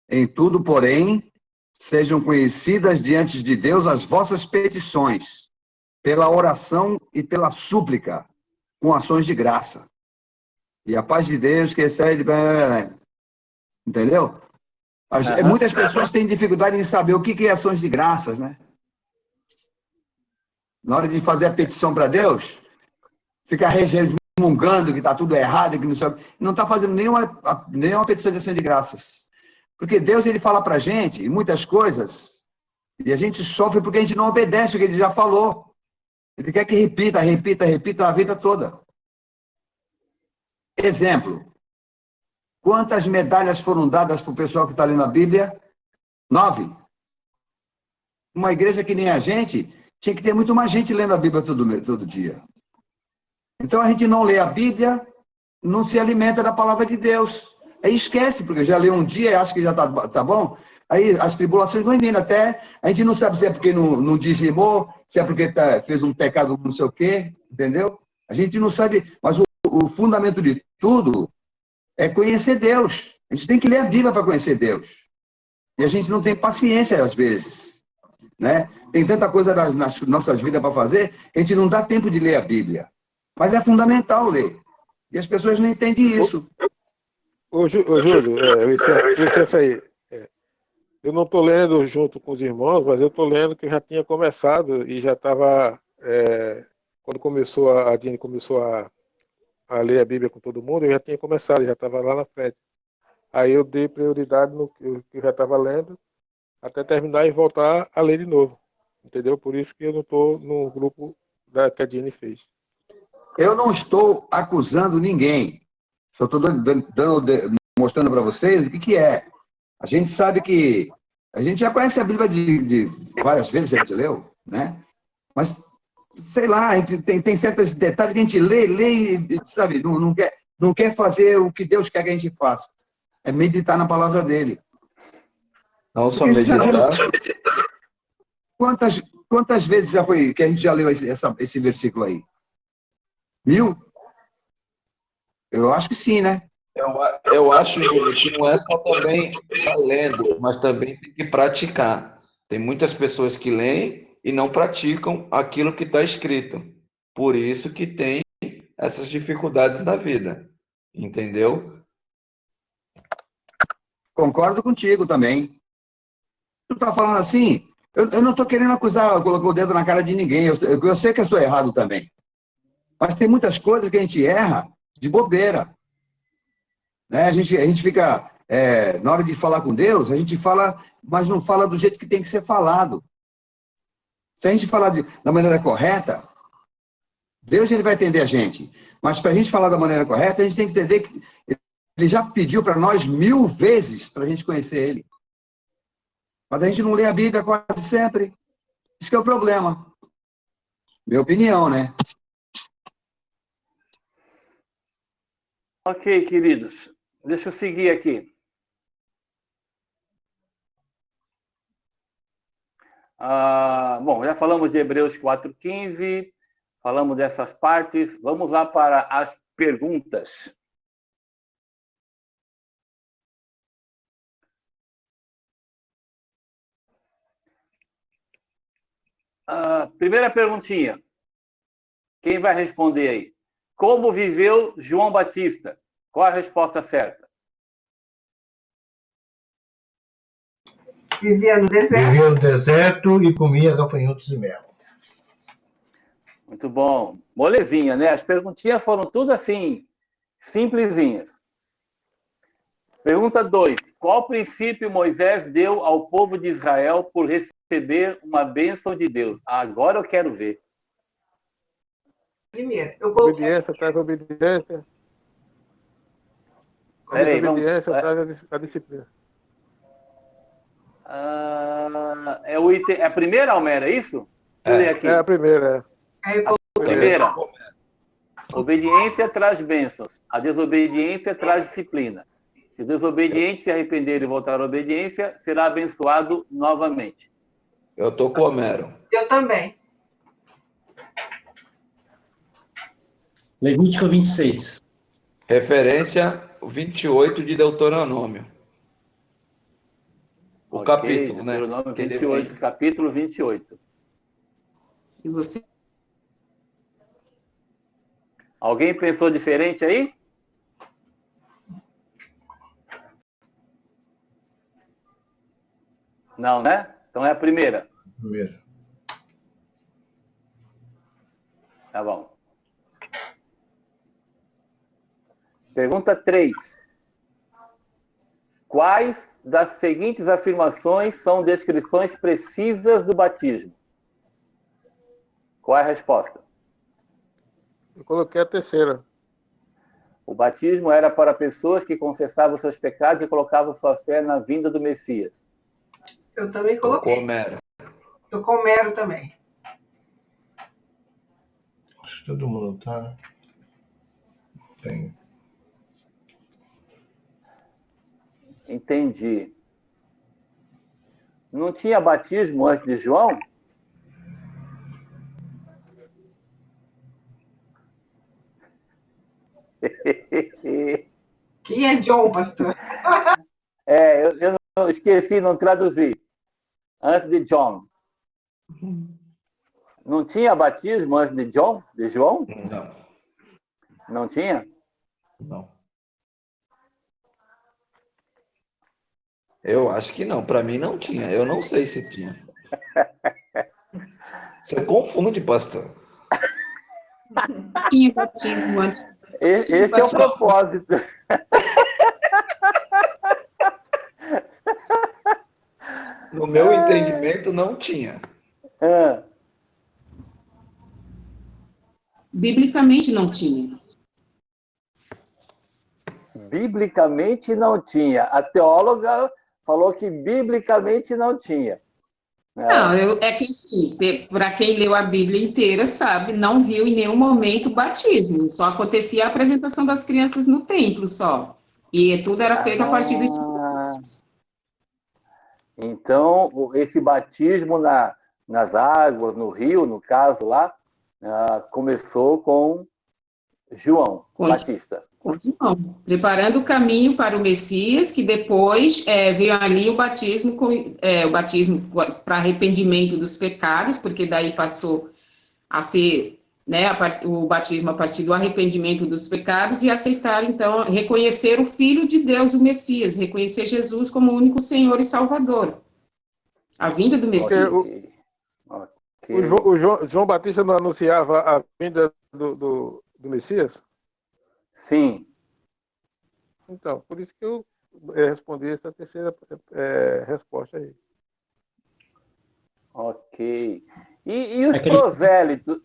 Em tudo, porém, sejam conhecidas diante de Deus as vossas petições, pela oração e pela súplica, com ações de graça. E a paz de Deus que excede... Entendeu? Muitas pessoas têm dificuldade em saber o que é ações de graças, né? Na hora de fazer a petição para Deus, fica resmungando que está tudo errado, que não está fazendo nenhuma petição de ação de graças. Porque Deus, ele fala para a gente muitas coisas, e a gente sofre porque a gente não obedece o que ele já falou. Ele quer que repita a vida toda. Exemplo. Quantas medalhas foram dadas para o pessoal que está lendo a Bíblia 9. Uma igreja que nem a gente, tinha que ter muito mais gente lendo a Bíblia todo dia. Então a gente não lê a Bíblia, não se alimenta da palavra de Deus. Aí esquece, porque já leu um dia e acha que já tá bom. Aí as tribulações vão vindo até. A gente não sabe se é porque não dizimou, se é porque fez um pecado não sei o quê, entendeu? A gente não sabe, mas o fundamento de tudo é conhecer Deus. A gente tem que ler a Bíblia para conhecer Deus. E a gente não tem paciência às vezes, né? Tem tanta coisa nas nossas vidas para fazer, a gente não dá tempo de ler a Bíblia. Mas é fundamental ler. E as pessoas não entendem isso. Ô Júlio, licença aí. Eu não estou lendo junto com os irmãos, mas eu estou lendo que eu já tinha começado e já estava... quando a Dini começou a ler a Bíblia com todo mundo, eu já tinha começado, já estava lá na frente. Aí eu dei prioridade no que eu já estava lendo, até terminar e voltar a ler de novo. Entendeu? Por isso que eu não estou no grupo que a Dini fez. Eu não estou acusando ninguém. Só estou mostrando para vocês o que é. A gente sabe que... A gente já conhece a Bíblia de várias vezes, a gente leu, né? Mas, sei lá, a gente tem certos detalhes que a gente lê e, sabe, não quer fazer o que Deus quer que a gente faça. É meditar na palavra dele. Não só meditar. Quantas vezes já foi que a gente já leu esse versículo aí? 1000? Eu acho que sim, né? Eu acho, Júlio, que não é só também estar lendo, mas também tem que praticar. Tem muitas pessoas que leem e não praticam aquilo que está escrito. Por isso que tem essas dificuldades na vida. Entendeu? Concordo contigo também. Tu está falando assim, eu não estou querendo acusar, colocar o dedo na cara de ninguém. Eu sei que eu sou errado também. Mas tem muitas coisas que a gente erra de bobeira. Né? A gente fica, na hora de falar com Deus, a gente fala, mas não fala do jeito que tem que ser falado. Se a gente falar da maneira correta, Deus ele vai entender a gente. Mas para a gente falar da maneira correta, a gente tem que entender que Ele já pediu para nós 1000 vezes para a gente conhecer Ele. Mas a gente não lê a Bíblia quase sempre. Isso que é o problema. Minha opinião, né? Ok, queridos. Deixa eu seguir aqui. Bom, já falamos de Hebreus 4:15, falamos dessas partes. Vamos lá para as perguntas. Primeira perguntinha. Quem vai responder aí? Como viveu João Batista? Qual a resposta certa? Vivia no deserto. Vivia no deserto e comia gafanhotos e mel. Muito bom. Molezinha, né? As perguntinhas foram tudo assim, simplesinhas. Pergunta 2. Qual princípio Moisés deu ao povo de Israel por receber uma bênção de Deus? Agora eu quero ver. Primeiro, eu coloquei... Obediência traz obediência. Peraí, obediência traz a disciplina. É a primeira, Almera, é isso? Deixa eu ler aqui. É a primeira. A primeira. Obediência traz bênçãos. A desobediência traz disciplina. Se o desobediente se arrepender e voltar à obediência, será abençoado novamente. Eu estou com o Homero. Eu também. Levítico 26. Referência 28 de Deuteronômio. O capítulo, né? Deuteronômio 28, capítulo 28. E você? Alguém pensou diferente aí? Não, né? Então é a primeira. Primeiro. Tá bom. Pergunta 3. Quais das seguintes afirmações são descrições precisas do batismo? Qual é a resposta? Eu coloquei a terceira. O batismo era para pessoas que confessavam seus pecados e colocavam sua fé na vinda do Messias. Eu também coloquei. Homero. Tô com Homero também. Acho que todo mundo tá. Tem. Entendi. Não tinha batismo antes de João? Quem é John, pastor? Eu não esqueci, não traduzi. Antes de John. Não tinha batismo antes de John? De João? Não. Não tinha? Não. Eu acho que não. Para mim não tinha. Eu não sei se tinha. Você confunde, pastor. Tinha batismo antes. Esse é o propósito. No meu entendimento, não tinha. Biblicamente não tinha. Biblicamente não tinha. A teóloga falou que biblicamente não tinha. Não, é que sim, para quem leu a Bíblia inteira sabe, não viu em nenhum momento batismo, só acontecia a apresentação das crianças no templo só. E tudo era feito a partir do Espírito. Então, esse batismo nas águas, no rio, no caso lá, começou com João Batista. Com João, preparando o caminho para o Messias, que depois veio ali o batismo para arrependimento dos pecados, porque daí passou a ser, né, o batismo a partir do arrependimento dos pecados e aceitar, então, reconhecer o Filho de Deus, o Messias, reconhecer Jesus como o único Senhor e Salvador. A vinda do Messias. O João Batista não anunciava a vinda do Messias? Sim. Então, por isso que eu respondi essa terceira resposta aí. Ok. E os prosélitos?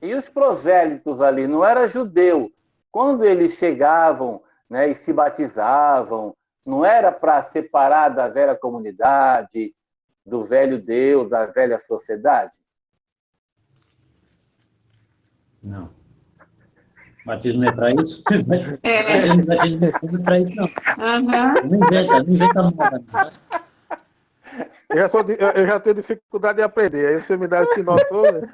E os prosélitos ali, não era judeu. Quando eles chegavam, né, e se batizavam, não era para separar da velha comunidade, do velho Deus, da velha sociedade? Não. Batismo não é para isso? Batismo não é para isso, não. Não inventa moda. Eu já tenho dificuldade de aprender, aí você me dá esse nó todo.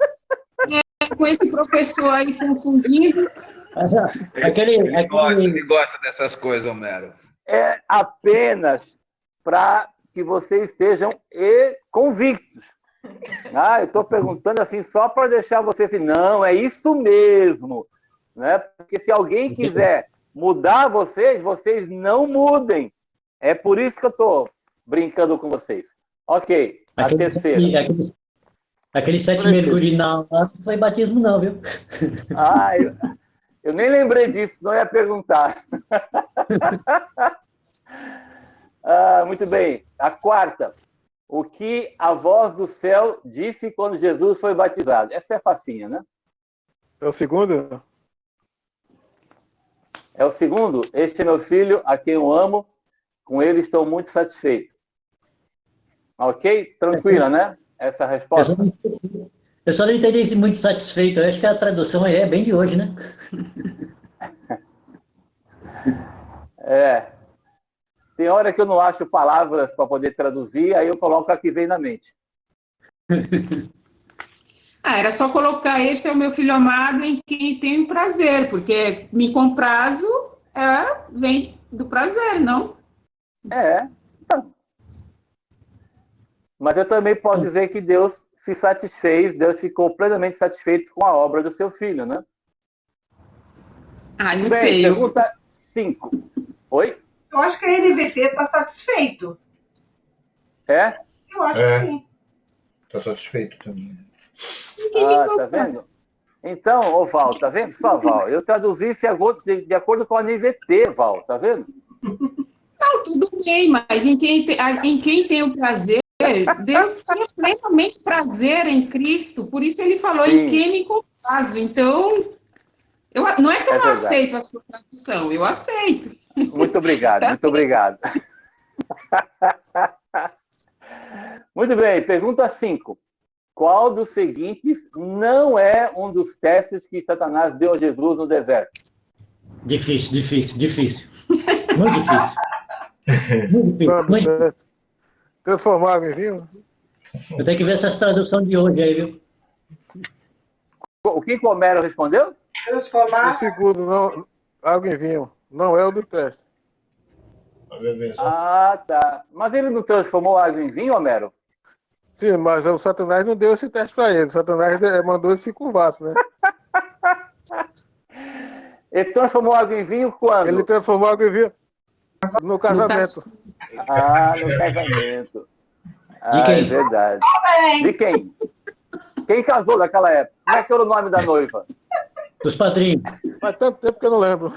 Com esse professor aí confundindo. Ele gosta dessas coisas, Homero. É apenas para que vocês sejam convictos. Eu estou perguntando assim só para deixar vocês assim, não, é isso mesmo. Né? Porque se alguém quiser mudar vocês não mudem. É por isso que eu estou brincando com vocês. Ok, a terceira. Aquele 7 mergulhos não foi batismo não, viu? Eu nem lembrei disso, não ia perguntar. Muito bem. A quarta. O que a voz do céu disse quando Jesus foi batizado? Essa é facinha, né? É o segundo? É o segundo. Este é meu filho, a quem eu amo. Com ele estou muito satisfeito. Ok? Tranquila, né? Essa resposta. Eu só não entendi muito satisfeito. Eu acho que a tradução é bem de hoje, né? Tem hora que eu não acho palavras para poder traduzir, aí eu coloco a que vem na mente. Era só colocar este é o meu filho amado em quem tenho prazer, porque me comprazo vem do prazer, não? Mas eu também posso dizer que Deus se satisfez, Deus ficou plenamente satisfeito com a obra do seu filho, né? Não sei. Pergunta 5. Oi? Eu acho que a NVT está satisfeito. É? Eu acho que sim. Está satisfeito também. Tá vendo? Então, Val, tá vendo só, Val? Eu traduzi de acordo com a NVT, Val, tá vendo? Não, tudo bem, mas em quem tem o prazer, Deus tinha plenamente prazer em Cristo, por isso ele falou em quem me comprazo. Então, não é que eu não aceito a sua tradução, eu aceito. Muito obrigado, muito obrigado. Muito bem, pergunta 5. Qual dos seguintes não é um dos testes que Satanás deu a Jesus no deserto? Difícil. Muito difícil. Muito difícil. Muito... Transformar água em vinho? Eu tenho que ver essas traduções de hoje aí, viu? O que o Homero respondeu? Transformar. O segundo, não, água em vinho. Não é o do teste. Ah, tá. Mas ele não transformou água em vinho, Homero? Sim, mas o Satanás não deu esse teste para ele. O Satanás mandou ele se curvar, né? Ele transformou água em vinho quando? Ele transformou água em vinho no casamento. Ah, no casamento. De quem? É verdade. De quem? Quem casou naquela época? Como é que era o nome da noiva? Dos padrinhos. Faz tanto tempo que eu não lembro.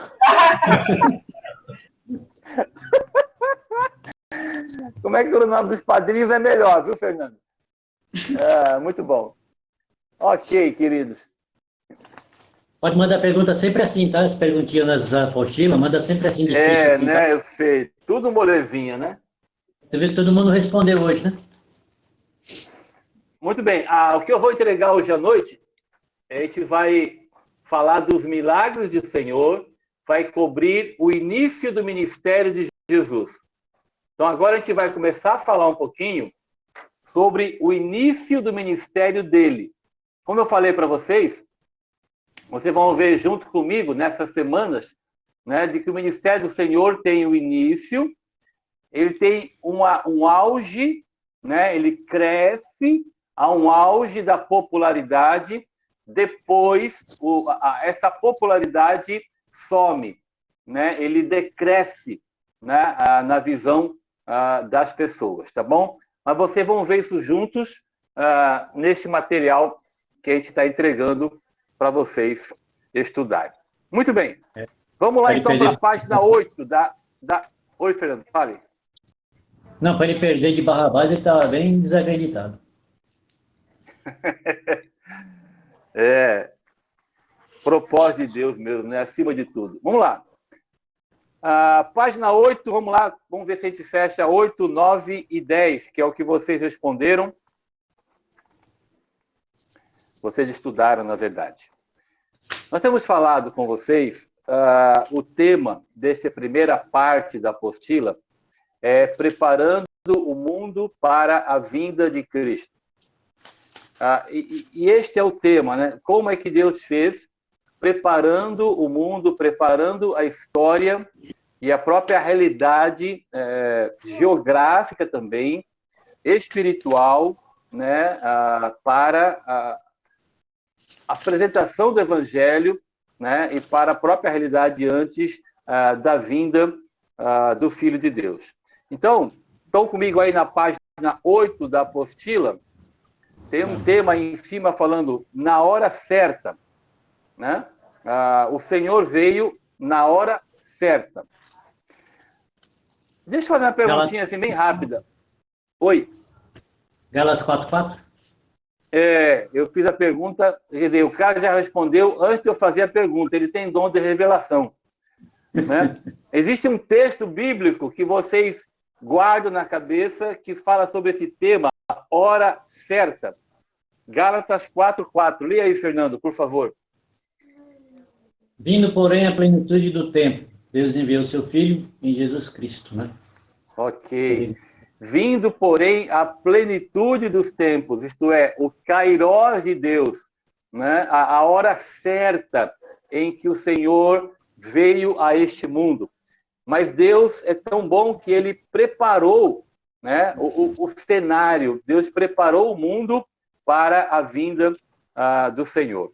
Como é que era o nome dos padrinhos é melhor, viu, Fernando? Muito bom. Ok, queridos. Pode mandar pergunta sempre assim, tá? As perguntinhas nas apostilas, manda sempre assim, difícil. Assim, né? tá? Eu sei. Tudo molezinha, né? Você vê que todo mundo respondeu hoje, né? Muito bem. O que eu vou entregar hoje à noite, a gente vai falar dos milagres do Senhor, vai cobrir o início do ministério de Jesus. Então, agora a gente vai começar a falar um pouquinho sobre o início do ministério dele. Como eu falei para vocês, vocês vão ver junto comigo nessas semanas, né, de que o ministério do Senhor tem o início, ele tem um auge, né, ele cresce a um auge da popularidade, depois essa popularidade some, né, ele decresce, né, na visão das pessoas, tá bom? Mas vocês vão ver isso juntos nesse material que a gente está entregando para vocês estudarem. Muito bem. Vamos lá, então, para a página 8 da... Oi, Fernando, fale. Não, para ele perder de Barrabás, ele está bem desacreditado. Propósito de Deus mesmo, né? Acima de tudo. Vamos lá. Página 8, vamos lá. Vamos ver se a gente fecha 8, 9 e 10, que é o que vocês responderam. Vocês estudaram, na verdade. Nós temos falado com vocês, o tema dessa primeira parte da apostila é preparando o mundo para a vinda de Cristo. E este é o tema, né? Como é que Deus fez, preparando o mundo, preparando a história e a própria realidade geográfica também, espiritual, né? Para a apresentação do Evangelho, né? E para a própria realidade antes da vinda do Filho de Deus. Então, estão comigo aí na página 8 da apostila, tem um tema aí em cima falando na hora certa, né? O Senhor veio na hora certa. Deixa eu fazer uma perguntinha assim bem rápida. Oi. Gálatas 4:4? Eu fiz a pergunta, quer dizer, o cara já respondeu antes de eu fazer a pergunta. Ele tem dom de revelação, né? Existe um texto bíblico que vocês guardam na cabeça que fala sobre esse tema, hora certa. Gálatas 4:4. Leia aí, Fernando, por favor. Vindo, porém, a plenitude do tempo, Deus enviou seu Filho em Jesus Cristo, né? Ok. Vindo, porém, a plenitude dos tempos, isto é, o kairós de Deus, né? A hora certa em que o Senhor veio a este mundo. Mas Deus é tão bom que Ele preparou, né, o cenário, Deus preparou o mundo para a vinda do Senhor.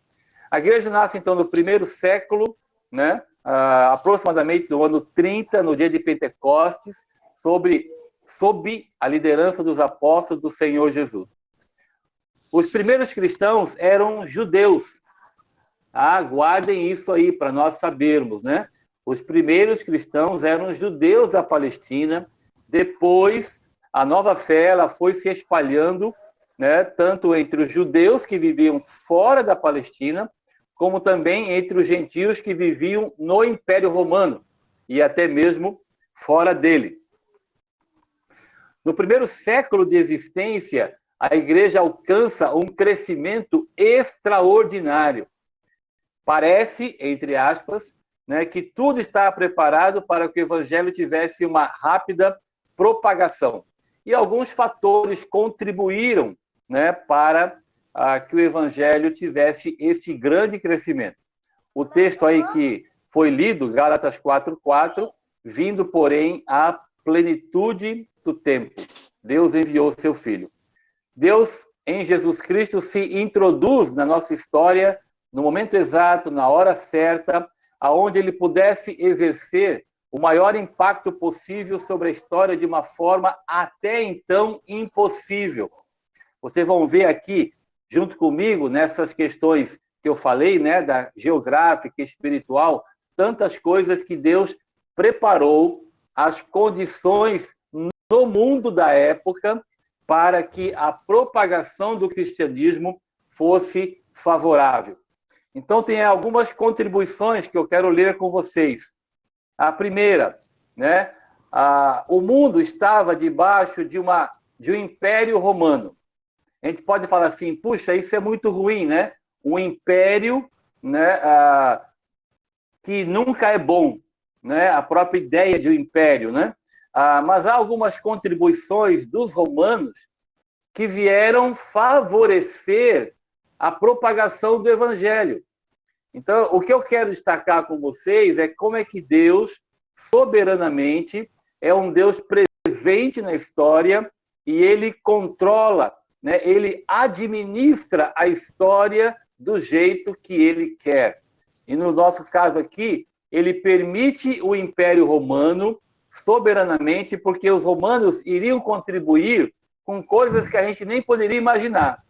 A igreja nasce, então, no primeiro século, né, aproximadamente no ano 30, no dia de Pentecostes, sob a liderança dos apóstolos do Senhor Jesus. Os primeiros cristãos eram judeus. Guardem isso aí para nós sabermos, né? Os primeiros cristãos eram judeus da Palestina. Depois, a nova fé ela foi se espalhando, né, tanto entre os judeus que viviam fora da Palestina, como também entre os gentios que viviam no Império Romano e até mesmo fora dele. No primeiro século de existência, a igreja alcança um crescimento extraordinário. Parece, entre aspas, né, que tudo está preparado para que o evangelho tivesse uma rápida propagação. E alguns fatores contribuíram, né, para que o evangelho tivesse este grande crescimento. O texto aí que foi lido, Gálatas 4:4, vindo, porém, à plenitude do tempo. Deus enviou seu Filho. Deus, em Jesus Cristo, se introduz na nossa história no momento exato, na hora certa, aonde ele pudesse exercer o maior impacto possível sobre a história de uma forma até então impossível. Vocês vão ver aqui, junto comigo, nessas questões que eu falei, né, da geográfica e espiritual, tantas coisas que Deus preparou as condições no mundo da época para que a propagação do cristianismo fosse favorável. Então, tem algumas contribuições que eu quero ler com vocês. A primeira, né, o mundo estava debaixo de um império romano. A gente pode falar assim, puxa, isso é muito ruim, né? Um império, né, que nunca é bom, né? A própria ideia de um império, né? Mas há algumas contribuições dos romanos que vieram favorecer a propagação do evangelho. Então, o que eu quero destacar com vocês é como é que Deus, soberanamente, é um Deus presente na história e ele controla, né? Ele administra a história do jeito que ele quer. E no nosso caso aqui, ele permite o Império Romano soberanamente, porque os romanos iriam contribuir com coisas que a gente nem poderia imaginar.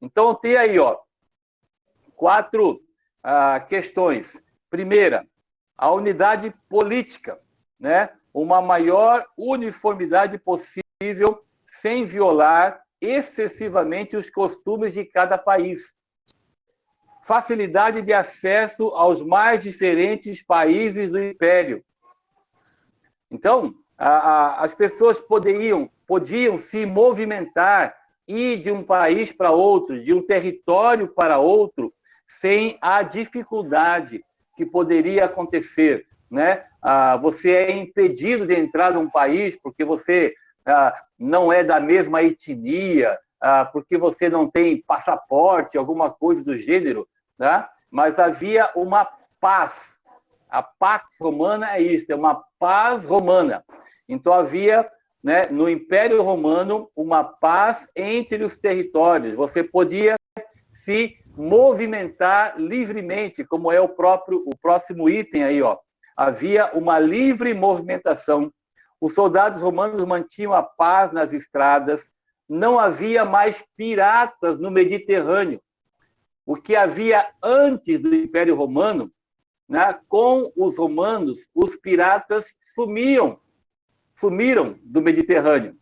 Então, tem aí, 4 questões. Primeira, a unidade política, né? Uma maior uniformidade possível, sem violar excessivamente os costumes de cada país. Facilidade de acesso aos mais diferentes países do Império. Então, as pessoas podiam se movimentar, ir de um país para outro, de um território para outro, sem a dificuldade que poderia acontecer, né? Você é impedido de entrar num país porque você não é da mesma etnia, porque você não tem passaporte, alguma coisa do gênero, né? Mas havia uma paz. A Pax Romana é isso, é uma paz romana. Então havia, né, no Império Romano, uma paz entre os territórios. Você podia se movimentar livremente, como é o próximo item aí, Havia uma livre movimentação. Os soldados romanos mantinham a paz nas estradas. Não havia mais piratas no Mediterrâneo. O que havia antes do Império Romano, né, com os romanos, os piratas sumiram do Mediterrâneo.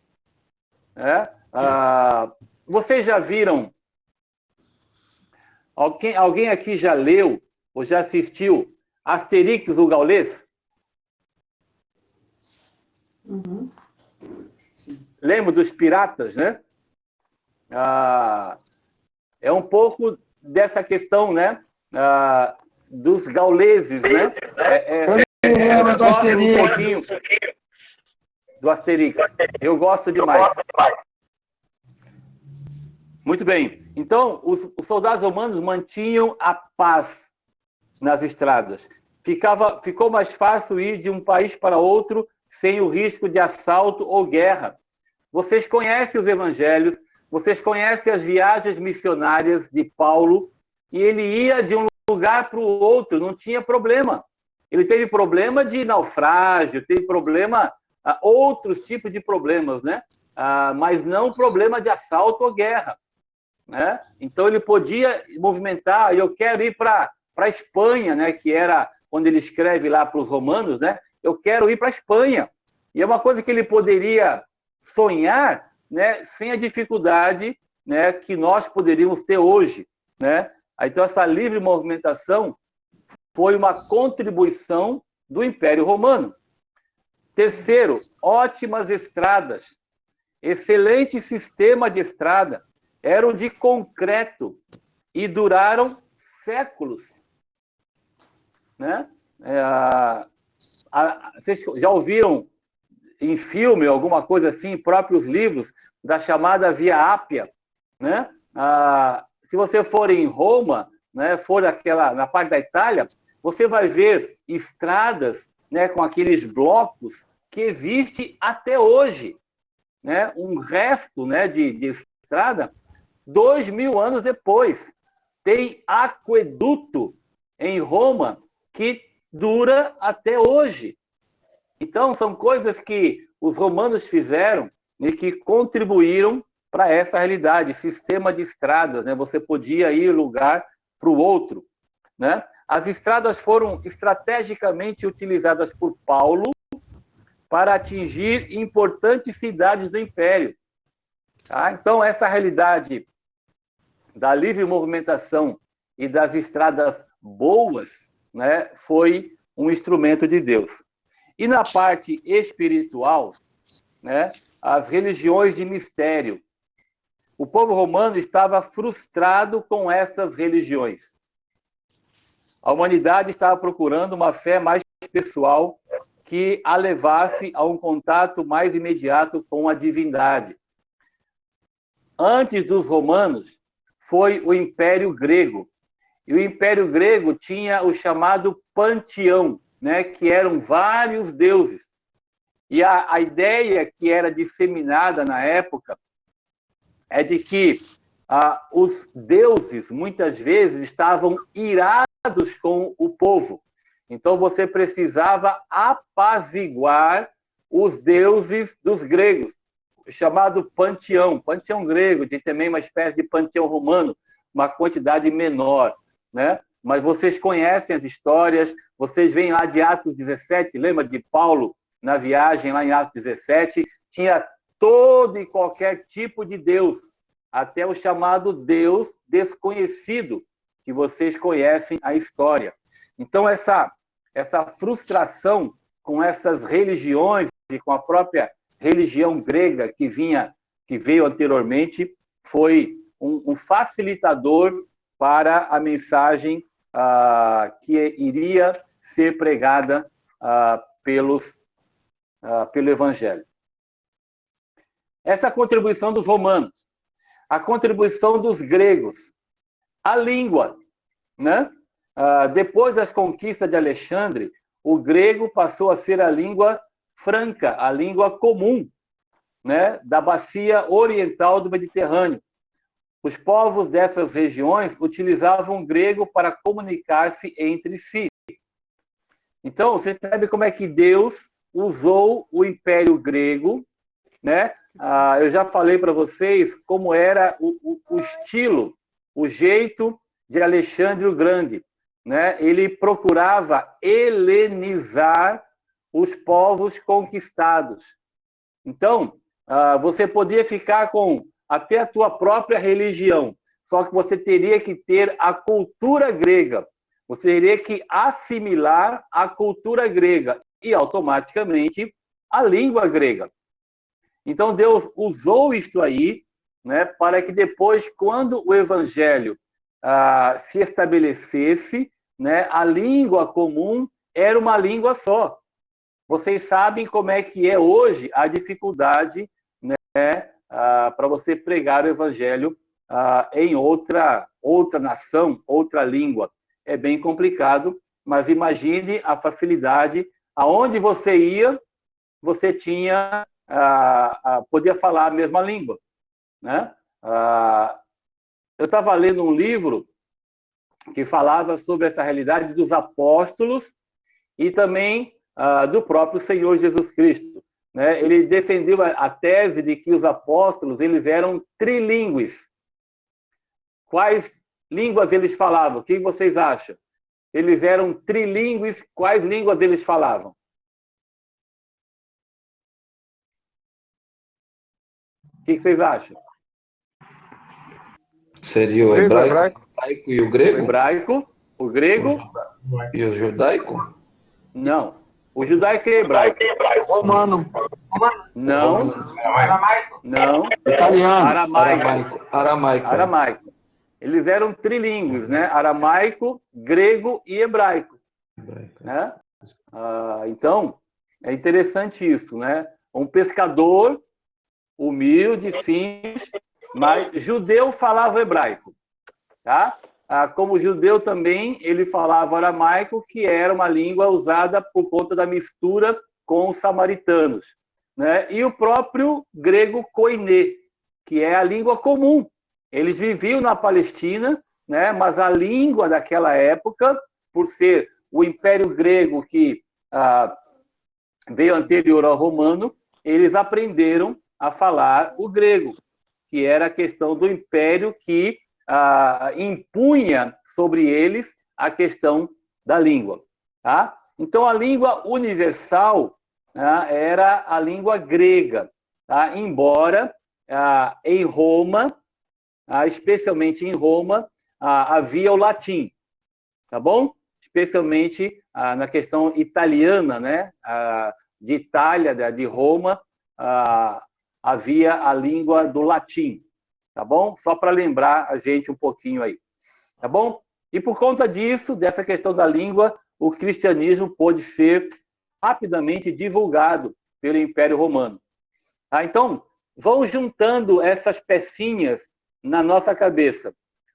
Vocês já viram? Alguém aqui já leu ou já assistiu Asterix, o Gaulês? Uhum. Lembra dos piratas, né? É um pouco dessa questão, né? Dos gauleses, né? Do Asterix. Do Asterix. Eu gosto demais. Muito bem. Então, os soldados romanos mantinham a paz nas estradas. Ficou mais fácil ir de um país para outro sem o risco de assalto ou guerra. Vocês conhecem os evangelhos, vocês conhecem as viagens missionárias de Paulo, e ele ia de um lugar para o outro, não tinha problema. Ele teve problema de naufrágio, teve problema, outros tipos de problemas, né? Mas não problema de assalto ou guerra, né? Então ele podia movimentar, eu quero ir para a Espanha, né? Que era quando ele escreve lá para os romanos, né? Eu quero ir para a Espanha. E é uma coisa que ele poderia sonhar, né? Sem a dificuldade, né? Que nós poderíamos ter hoje, né? Então essa livre movimentação foi uma contribuição do Império Romano. Terceiro, ótimas estradas. excelente sistema de estrada, eram de concreto e duraram séculos, né? Vocês já ouviram em filme, alguma coisa assim, em próprios livros, da chamada Via Ápia, né? Se você for em Roma, né, for na parte da Itália, você vai ver estradas, né, com aqueles blocos que existe até hoje, né? Um resto, né, de estrada 2000 anos depois. Tem aqueduto em Roma que dura até hoje. Então, são coisas que os romanos fizeram e que contribuíram para essa realidade, sistema de estradas, né? Você podia ir de um lugar para o outro, né? As estradas foram estrategicamente utilizadas por Paulo para atingir importantes cidades do Império. Tá? Então, essa realidade da livre movimentação e das estradas boas, né, foi um instrumento de Deus. E na parte espiritual, né, as religiões de mistério. O povo romano estava frustrado com essas religiões. A humanidade estava procurando uma fé mais pessoal que a levasse a um contato mais imediato com a divindade. Antes dos romanos, foi o Império Grego. E o Império Grego tinha o chamado panteão, né, que eram vários deuses. E a ideia que era disseminada na época é de que os deuses, muitas vezes, estavam irados com o povo. Então, você precisava apaziguar os deuses dos gregos, chamado panteão grego, tem também uma espécie de panteão romano, uma quantidade menor, né? Mas vocês conhecem as histórias, vocês veem lá de Atos 17, lembra de Paulo na viagem lá em Atos 17? Tinha todo e qualquer tipo de Deus, até o chamado Deus desconhecido, que vocês conhecem a história. Então, essa frustração com essas religiões e com a própria religião grega que veio anteriormente, foi um facilitador para a mensagem que iria ser pregada pelo Evangelho. Essa contribuição dos romanos, a contribuição dos gregos, a língua, né? Depois das conquistas de Alexandre, o grego passou a ser a língua franca, a língua comum, né, da bacia oriental do Mediterrâneo. Os povos dessas regiões utilizavam o grego para comunicar-se entre si. Então, você sabe como é que Deus usou o Império Grego, né? Eu já falei para vocês como era o estilo, o jeito de Alexandre o Grande, né? Ele procurava helenizar os povos conquistados. Então, você podia ficar com até a tua própria religião, só que você teria que ter a cultura grega, você teria que assimilar a cultura grega e, automaticamente, a língua grega. Então, Deus usou isso aí, né, para que depois, quando o Evangelho se estabelecesse, né, a língua comum era uma língua só. Vocês sabem como é que é hoje a dificuldade, né, para você pregar o Evangelho em outra nação, outra língua. É bem complicado, mas imagine a facilidade. Aonde você ia, você tinha podia falar a mesma língua, né? Eu estava lendo um livro que falava sobre essa realidade dos apóstolos e também do próprio Senhor Jesus Cristo, né? Ele defendeu a tese de que os apóstolos eles eram trilíngues. Quais línguas eles falavam? O que vocês acham? Eles eram trilíngues, quais línguas eles falavam? O que vocês acham? Seria o hebraico e o grego? O hebraico, o grego. E o judaico? Não. O judaico é hebraico. Romano. Não. Aramaico. Não. Italiano. Aramaico. Eles eram trilíngues, né? Aramaico, grego e hebraico. Né? Então, é interessante isso, né? Um pescador humilde, simples, mas judeu falava hebraico, tá? Como judeu também, ele falava aramaico, que era uma língua usada por conta da mistura com os samaritanos, né? E o próprio grego koiné, que é a língua comum. Eles viviam na Palestina, né? Mas a língua daquela época, por ser o Império Grego que veio anterior ao romano, eles aprenderam a falar o grego, que era a questão do império que impunha sobre eles a questão da língua. Tá? Então, a língua universal era a língua grega, tá? Embora em Roma, especialmente em Roma, havia o latim, tá bom? Especialmente na questão italiana, né? De Itália, de Roma, havia a língua do latim, tá bom? Só para lembrar a gente um pouquinho aí, tá bom? E por conta disso, dessa questão da língua, o cristianismo pôde ser rapidamente divulgado pelo Império Romano. Então, vão juntando essas pecinhas na nossa cabeça.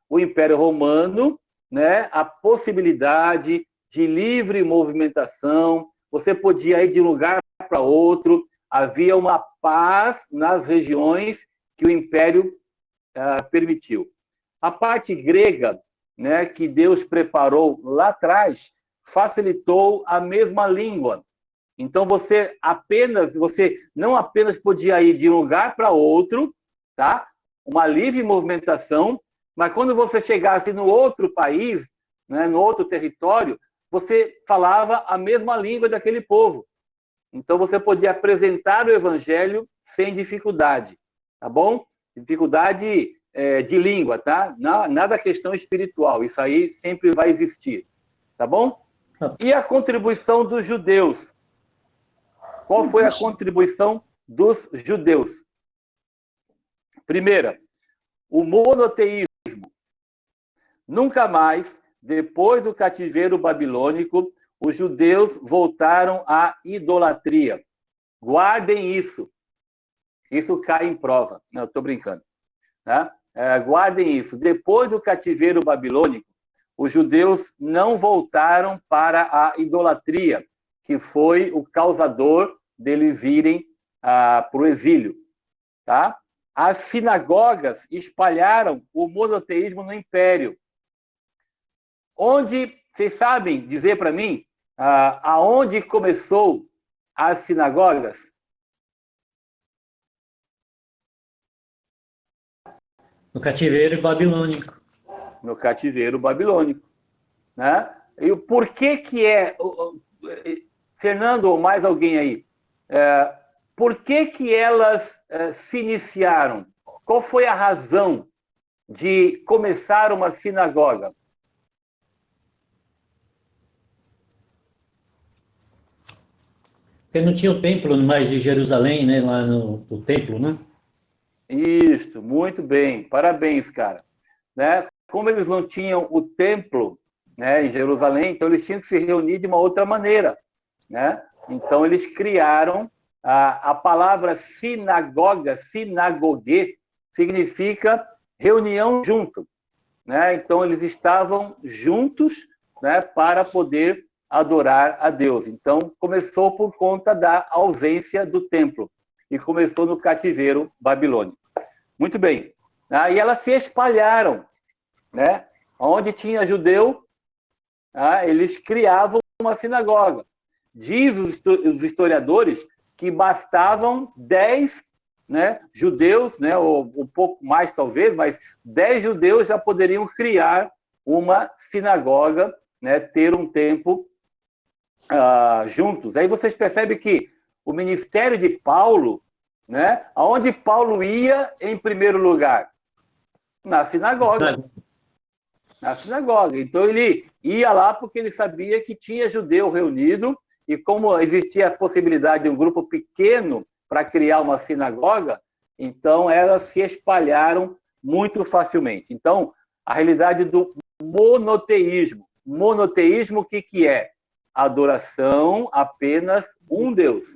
O Império Romano, né, a possibilidade de livre movimentação, você podia ir de um lugar para outro, havia uma paz nas regiões que o Império permitiu. A parte grega, né, que Deus preparou lá atrás, facilitou a mesma língua. Então, você não apenas podia ir de um lugar para outro, tá? Uma livre movimentação, mas quando você chegasse no outro país, né, no outro território, você falava a mesma língua daquele povo. Então, você podia apresentar o evangelho sem dificuldade, tá bom? Dificuldade de língua, tá? Nada questão espiritual, isso aí sempre vai existir, tá bom? E a contribuição dos judeus? Qual foi a contribuição dos judeus? Primeira, o monoteísmo. Nunca mais, depois do cativeiro babilônico, os judeus voltaram à idolatria. Guardem isso. Isso cai em prova. Não, estou brincando. Tá? Guardem isso. Depois do cativeiro babilônico, os judeus não voltaram para a idolatria, que foi o causador deles irem para o exílio. Tá? As sinagogas espalharam o monoteísmo no império. Onde, vocês sabem dizer para mim, aonde começou as sinagogas? No cativeiro babilônico. No cativeiro babilônico. Né? E por que Fernando ou mais alguém aí, por que elas se iniciaram? Qual foi a razão de começar uma sinagoga? Porque não tinha o templo mais de Jerusalém, né? Lá no templo, né? Isso, muito bem. Parabéns, cara. Né? Como eles não tinham o templo, né, em Jerusalém, então eles tinham que se reunir de uma outra maneira. Né? Então eles criaram a palavra sinagoga, sinagogue, significa reunião junto. Né? Então eles estavam juntos, né, para poder adorar a Deus. Então começou por conta da ausência do templo e começou no cativeiro babilônico. Muito bem. E elas se espalharam, né? Onde tinha judeu, eles criavam uma sinagoga. Diz os historiadores que bastavam 10, né, judeus, né, ou um pouco mais talvez, mas 10 judeus já poderiam criar uma sinagoga, né, ter um tempo juntos. Aí vocês percebem que o ministério de Paulo, né, aonde Paulo ia em primeiro lugar? Na sinagoga. Na sinagoga. Então ele ia lá porque ele sabia que tinha judeu reunido e como existia a possibilidade de um grupo pequeno para criar uma sinagoga, então elas se espalharam muito facilmente. Então, a realidade do monoteísmo. Monoteísmo, o que é? Adoração apenas um Deus,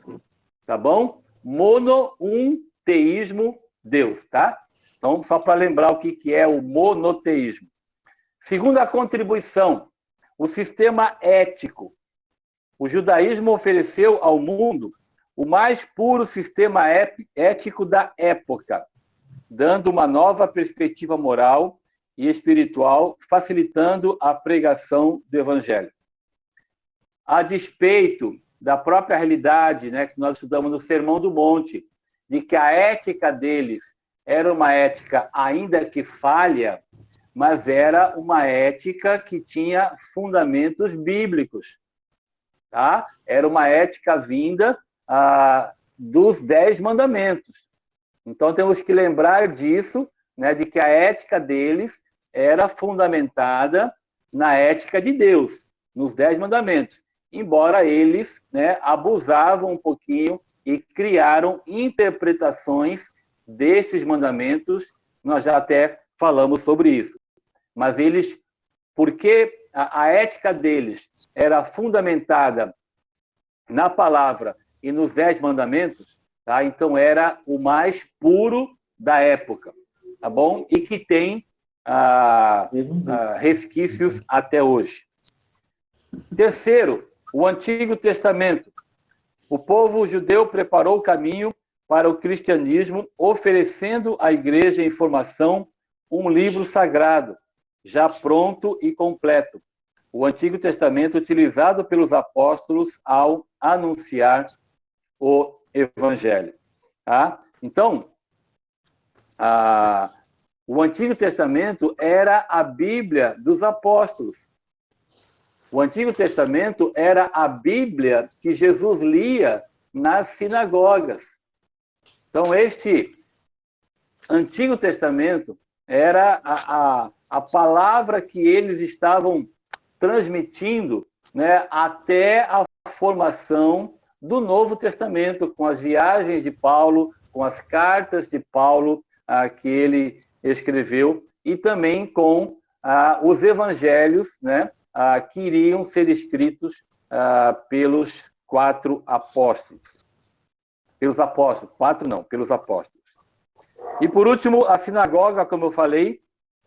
tá bom? Mono, um, teísmo, Deus, tá? Então, só para lembrar o que é o monoteísmo. Segunda contribuição, o sistema ético. O judaísmo ofereceu ao mundo o mais puro sistema ético da época, dando uma nova perspectiva moral e espiritual, facilitando a pregação do evangelho. A despeito da própria realidade, né, que nós estudamos no Sermão do Monte, de que a ética deles era uma ética ainda que falha, mas era uma ética que tinha fundamentos bíblicos. Tá? Era uma ética vinda dos 10 mandamentos. Então, temos que lembrar disso, né, de que a ética deles era fundamentada na ética de Deus, nos 10 mandamentos. Embora eles, né, abusavam um pouquinho e criaram interpretações desses mandamentos, nós já até falamos sobre isso. Mas eles, porque a ética deles era fundamentada na palavra e nos 10 mandamentos, tá? Então era o mais puro da época, tá bom? E que tem resquícios até hoje. Terceiro, o Antigo Testamento. O povo judeu preparou o caminho para o cristianismo, oferecendo à igreja em formação um livro sagrado, já pronto e completo. O Antigo Testamento utilizado pelos apóstolos ao anunciar o Evangelho. Tá? Então, o Antigo Testamento era a Bíblia dos apóstolos. O Antigo Testamento era a Bíblia que Jesus lia nas sinagogas. Então, este Antigo Testamento era a palavra que eles estavam transmitindo, né, até a formação do Novo Testamento, com as viagens de Paulo, com as cartas de Paulo que ele escreveu, e também com os evangelhos, né, que iriam ser escritos pelos 4 apóstolos. Pelos apóstolos, 4 não, pelos apóstolos. E por último, a sinagoga, como eu falei,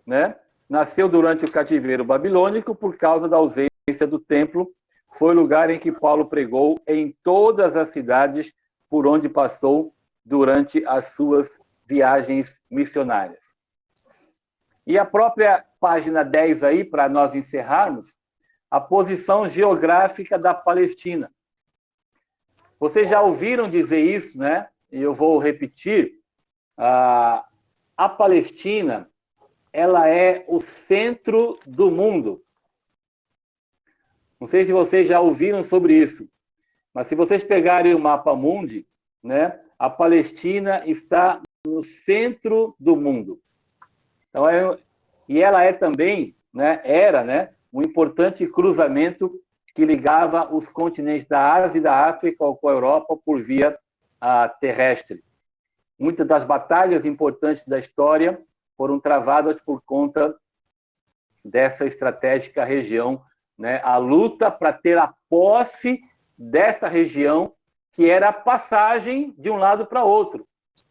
né, nasceu durante o cativeiro babilônico por causa da ausência do templo. Foi o lugar em que Paulo pregou em todas as cidades por onde passou durante as suas viagens missionárias. E a própria página 10 aí, para nós encerrarmos, a posição geográfica da Palestina. Vocês já ouviram dizer isso, né? E eu vou repetir. A Palestina, ela é o centro do mundo. Não sei se vocês já ouviram sobre isso, mas se vocês pegarem o mapa mundi, né, a Palestina está no centro do mundo. Então, e ela é também, né, era, né, um importante cruzamento que ligava os continentes da Ásia e da África com a Europa por via terrestre. Muitas das batalhas importantes da história foram travadas por conta dessa estratégica região, né? A luta para ter a posse dessa região, que era a passagem de um lado para outro.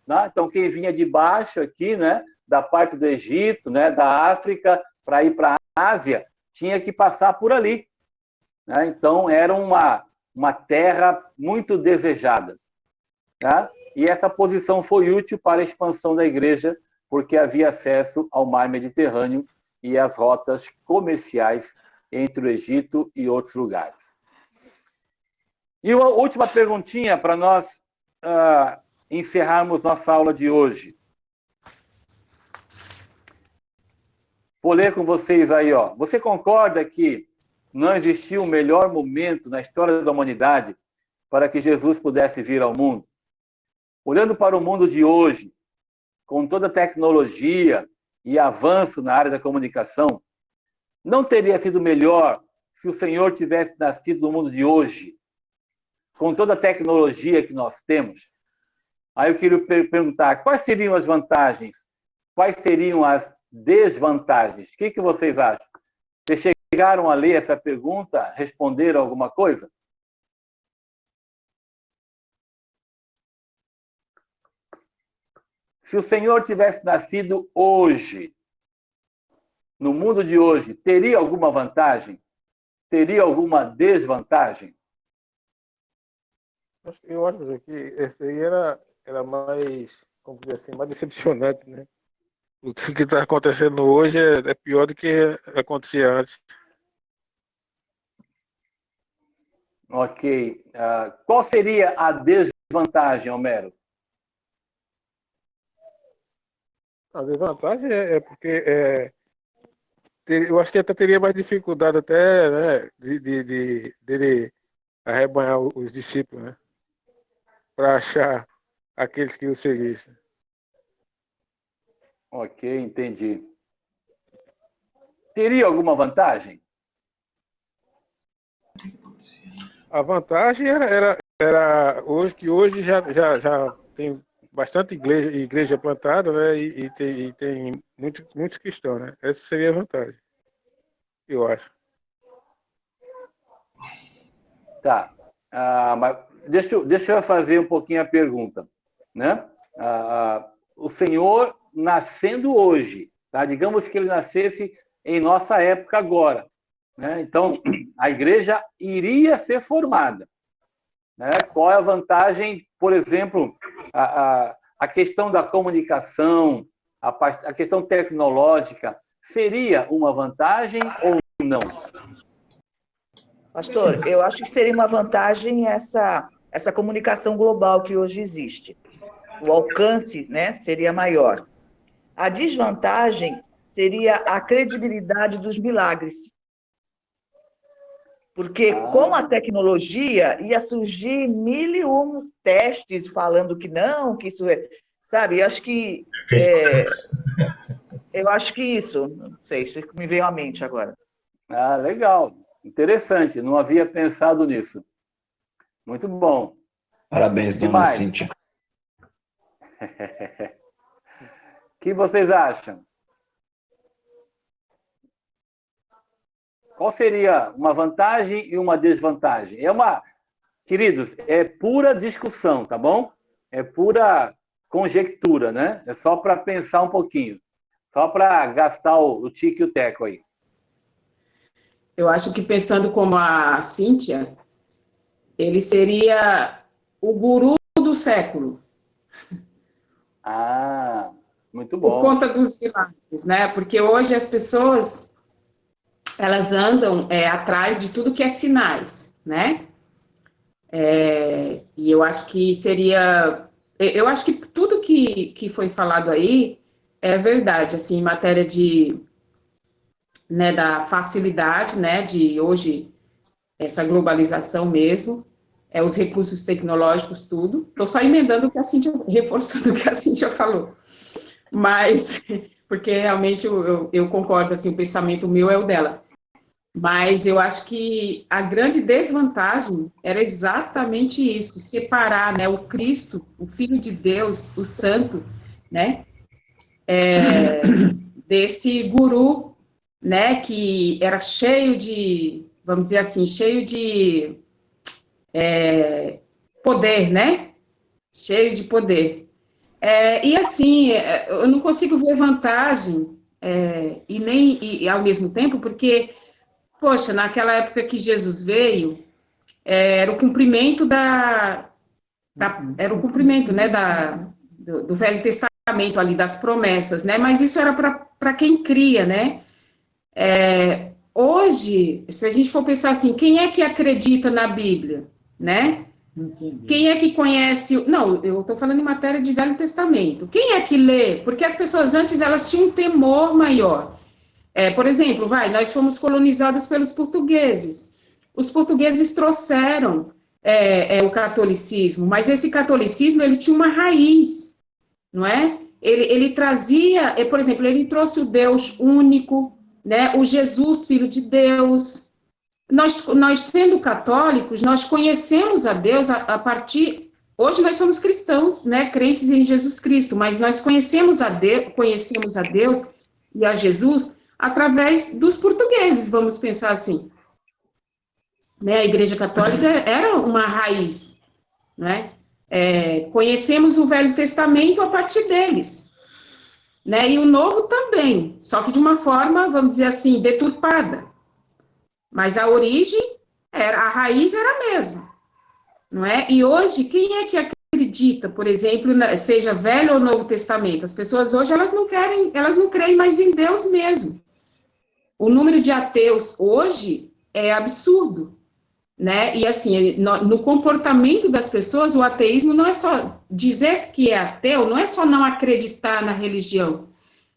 Né? Então, quem vinha de baixo aqui, né, da parte do Egito, né, da África, para ir para a Ásia, tinha que passar por ali. Né? Então, era uma terra muito desejada. Tá? E essa posição foi útil para a expansão da igreja, porque havia acesso ao mar Mediterrâneo e às rotas comerciais entre o Egito e outros lugares. E uma última perguntinha para nós encerrarmos nossa aula de hoje. Vou ler com vocês aí, ó. Você concorda que não existiu um melhor momento na história da humanidade para que Jesus pudesse vir ao mundo? Olhando para o mundo de hoje, com toda a tecnologia e avanço na área da comunicação, não teria sido melhor se o Senhor tivesse nascido no mundo de hoje, com toda a tecnologia que nós temos, aí eu queria perguntar, quais seriam as vantagens? Quais seriam as desvantagens? O que vocês acham? Vocês chegaram a ler essa pergunta? Responderam alguma coisa? Se o Senhor tivesse nascido hoje, no mundo de hoje, teria alguma vantagem? Teria alguma desvantagem? Eu acho que esse aí era mais, como dizer assim, mais decepcionante, né? O que está acontecendo hoje é pior do que acontecia antes. Ok. Qual seria a desvantagem, Homero? A desvantagem é porque eu acho que até teria mais dificuldade até, né, dele arrebanhar os discípulos, né? Para achar aqueles que o seguissem. Ok, entendi. Teria alguma vantagem? A vantagem era hoje já tem bastante igreja plantada, né? E tem muitos cristãos, né? Essa seria a vantagem, eu acho. Tá. Mas deixa eu fazer um pouquinho a pergunta, né? O Senhor nascendo hoje, tá? Digamos que ele nascesse em nossa época agora, né? Então, a igreja iria ser formada, né? Qual é a vantagem, por exemplo, a questão da comunicação, a questão tecnológica, seria uma vantagem ou não? Pastor, eu acho que seria uma vantagem essa comunicação global que hoje existe. O alcance, né, seria maior. A desvantagem seria a credibilidade dos milagres. Porque com a tecnologia ia surgir 1001 testes falando que não, que isso é... Sabe, eu acho que isso, não sei, isso me veio à mente agora. Legal, interessante, não havia pensado nisso. Muito bom. Parabéns, dona Cíntia. O que vocês acham? Qual seria uma vantagem e uma desvantagem? Queridos, é pura discussão, tá bom? É pura conjectura, né? É só para pensar um pouquinho. Só para gastar o tique e o teco aí. Eu acho que, pensando como a Cíntia, ele seria o guru do século. Muito bom. Por conta dos milagres, né? Porque hoje as pessoas, elas andam atrás de tudo que é sinais, né? E eu acho que seria... Eu acho que tudo que foi falado aí é verdade, assim, em matéria né, da facilidade, né, de hoje, essa globalização mesmo, os recursos tecnológicos, tudo. Estou só emendando o que a Cíntia, reforçando o que a Cíntia falou. Mas, porque realmente eu concordo, assim, o pensamento meu é o dela. Mas eu acho que a grande desvantagem era exatamente isso, separar, né, o Cristo, o Filho de Deus, o Santo, né, desse guru, né, que era cheio de, vamos dizer assim, cheio de poder, né, cheio de poder. E assim, eu não consigo ver vantagem e ao mesmo tempo, porque, poxa, naquela época que Jesus veio, era o cumprimento era o cumprimento, né, do Velho Testamento ali, das promessas, né, mas isso era para quem cria, né. Hoje, se a gente for pensar assim, quem é que acredita na Bíblia, né? Quem é que conhece... Não, eu estou falando em matéria de Velho Testamento. Quem é que lê? Porque as pessoas antes, elas tinham um temor maior. Por exemplo, nós fomos colonizados pelos portugueses. Os portugueses trouxeram o catolicismo, mas esse catolicismo, ele tinha uma raiz, não é? Ele trazia, por exemplo, ele trouxe o Deus único, né? O Jesus, Filho de Deus, nós sendo católicos, nós conhecemos a Deus a partir... Hoje nós somos cristãos, né, crentes em Jesus Cristo, mas nós conhecemos a Deus e a Jesus através dos portugueses, vamos pensar assim. Né, a Igreja Católica era uma raiz, né? Conhecemos o Velho Testamento a partir deles, né? E o Novo também, só que de uma forma, vamos dizer assim, deturpada. Mas a origem, a raiz era a mesma, não é? E hoje, quem é que acredita, por exemplo, seja Velho ou Novo Testamento? As pessoas hoje, elas não creem mais em Deus mesmo. O número de ateus hoje é absurdo, né? E assim, no comportamento das pessoas, o ateísmo não é só dizer que é ateu, não é só não acreditar na religião,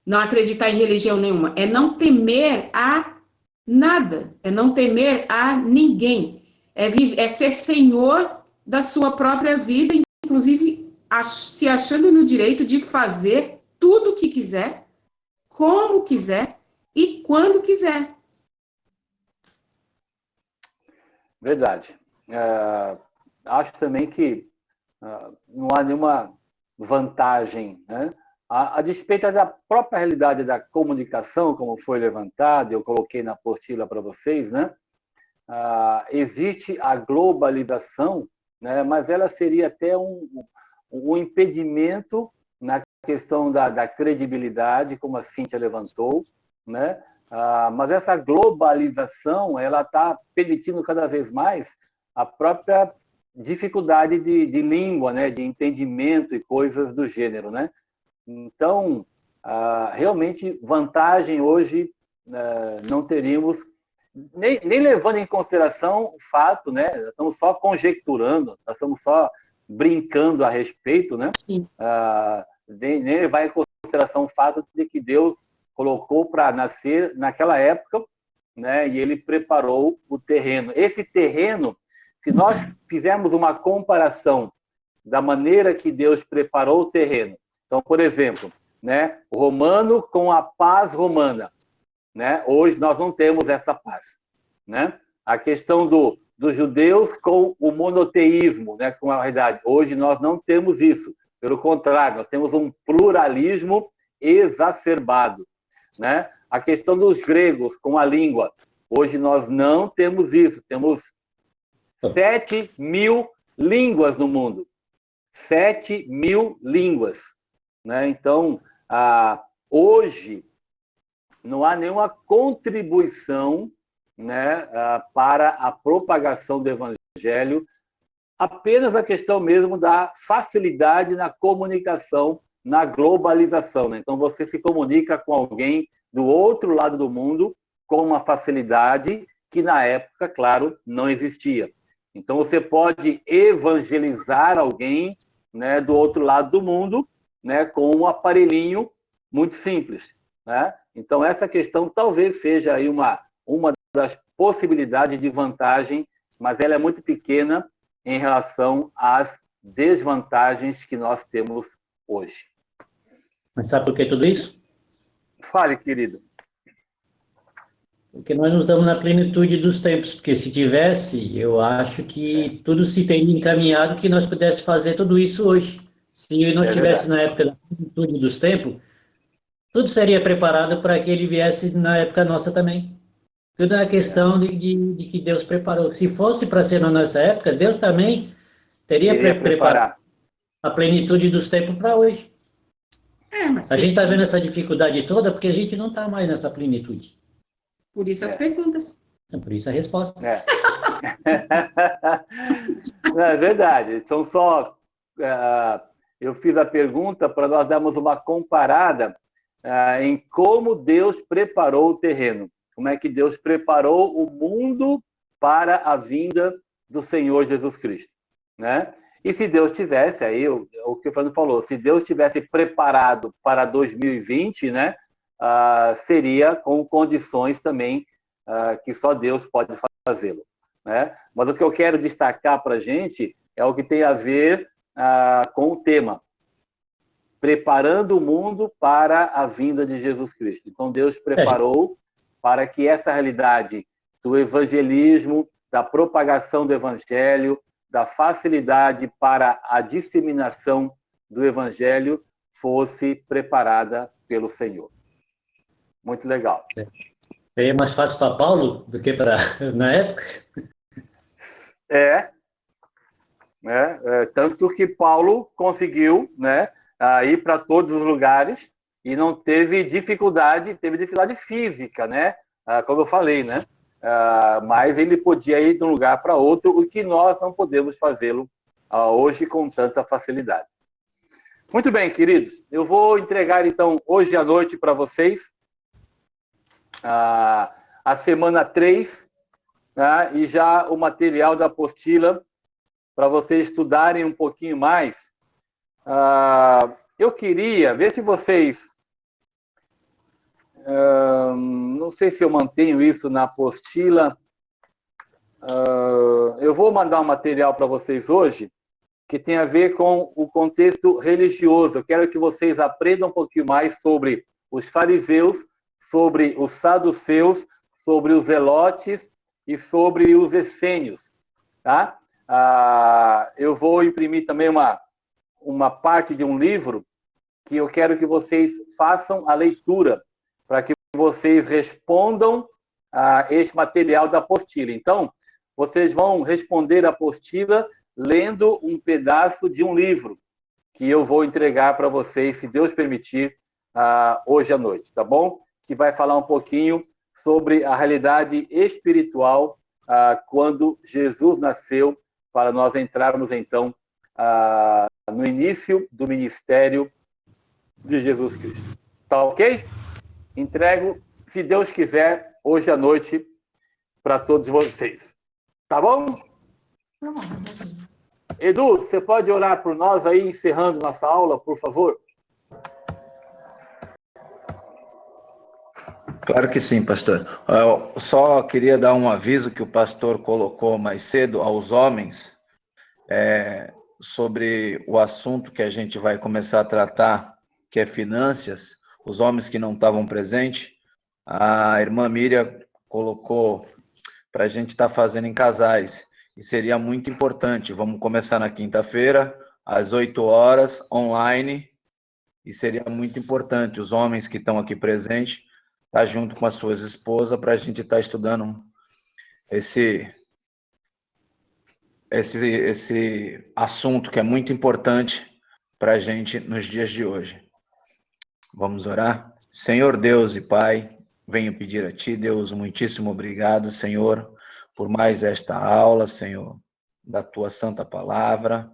não acreditar em religião nenhuma, é não temer a nada, é não temer a ninguém, é ser senhor da sua própria vida, inclusive se achando no direito de fazer tudo o que quiser, como quiser e quando quiser. Verdade. Acho também que não há nenhuma vantagem, né? A despeito da própria realidade da comunicação, como foi levantado, eu coloquei na apostila para vocês, né? Existe a globalização, né? Mas ela seria até um impedimento na questão da credibilidade, como a Cíntia levantou, né? Mas essa globalização, ela está permitindo cada vez mais a própria dificuldade de língua, né? De entendimento e coisas do gênero, né? Então, realmente, vantagem hoje não teríamos, nem levando em consideração o fato, né? Estamos só conjecturando, estamos só brincando a respeito, né? Nem levar em consideração o fato de que Deus colocou para nascer naquela época, né? E ele preparou o terreno. Esse terreno, se nós fizermos uma comparação da maneira que Deus preparou o terreno, então, por exemplo, né, romano com a paz romana, né? Hoje nós não temos essa paz, né? A questão dos judeus com o monoteísmo, né, com a verdade. Hoje nós não temos isso. Pelo contrário, nós temos um pluralismo exacerbado, né? A questão dos gregos com a língua. Hoje nós não temos isso. Temos 7.000 línguas no mundo. 7.000 línguas, né? Então, hoje não há nenhuma contribuição, né, para a propagação do evangelho, apenas a questão mesmo da facilidade na comunicação, na globalização, né? Então, você se comunica com alguém do outro lado do mundo com uma facilidade que, na época, claro, não existia. Então, você pode evangelizar alguém, né, do outro lado do mundo, né, com um aparelhinho muito simples, né? Então, essa questão talvez seja aí uma das possibilidades de vantagem, mas ela é muito pequena em relação às desvantagens que nós temos hoje. Mas sabe por que tudo isso? Fale, querido. Porque nós não estamos na plenitude dos tempos, porque se tivesse, eu acho que tudo se teria encaminhado que nós pudéssemos fazer tudo isso hoje. Se não tivesse na época da plenitude dos tempos, tudo seria preparado para que ele viesse na época nossa também. Tudo é uma questão de que Deus preparou. Se fosse para ser na nossa época, Deus também teria preparado a plenitude dos tempos para hoje. Mas a gente está vendo essa dificuldade toda porque a gente não está mais nessa plenitude. Por isso as perguntas. Por isso a resposta. Não, é verdade. São só... eu fiz a pergunta para nós darmos uma comparada em como Deus preparou o terreno. Como é que Deus preparou o mundo para a vinda do Senhor Jesus Cristo, né? E se Deus tivesse, aí o que o Fernando falou, se Deus tivesse preparado para 2020, né, seria com condições também que só Deus pode fazê-lo, né? Mas o que eu quero destacar para a gente é o que tem a ver com o tema, preparando o mundo para a vinda de Jesus Cristo. Então, Deus preparou para que essa realidade do evangelismo, da propagação do evangelho, da facilidade para a disseminação do evangelho fosse preparada pelo Senhor. Muito legal. É mais fácil para Paulo do que para na época? Tanto que Paulo conseguiu, né, ir para todos os lugares e não teve dificuldade física, né? Como eu falei, né? Mas ele podia ir de um lugar para outro, o que nós não podemos fazê-lo hoje com tanta facilidade. Muito bem, queridos. Eu vou entregar, então, hoje à noite para vocês a semana 3, né, e já o material da apostila para vocês estudarem um pouquinho mais. Eu queria ver se vocês... não sei se eu mantenho isso na apostila. Eu vou mandar um material para vocês hoje que tem a ver com o contexto religioso. Eu quero que vocês aprendam um pouquinho mais sobre os fariseus, sobre os saduceus, sobre os zelotes e sobre os essênios, tá? Eu vou imprimir também uma parte de um livro que eu quero que vocês façam a leitura, para que vocês respondam a este material da apostila. Então, vocês vão responder a apostila lendo um pedaço de um livro que eu vou entregar para vocês, se Deus permitir, hoje à noite, tá bom? Que vai falar um pouquinho sobre a realidade espiritual quando Jesus nasceu, para nós entrarmos, então, no início do ministério de Jesus Cristo. Tá ok? Entrego, se Deus quiser, hoje à noite, para todos vocês. Tá bom? Edu, você pode orar por nós aí, encerrando nossa aula, por favor? Claro que sim, pastor. Eu só queria dar um aviso que o pastor colocou mais cedo aos homens sobre o assunto que a gente vai começar a tratar, que é finanças. Os homens que não estavam presentes, a irmã Miriam colocou para a gente estar fazendo em casais. E seria muito importante. Vamos começar na quinta-feira, às 8 horas, online. E seria muito importante os homens que estão aqui presentes estar junto com as suas esposas para a gente estar estudando esse assunto que é muito importante para a gente nos dias de hoje. Vamos orar? Senhor Deus e Pai, venho pedir a Ti, Deus, muitíssimo obrigado, Senhor, por mais esta aula, Senhor, da Tua Santa Palavra,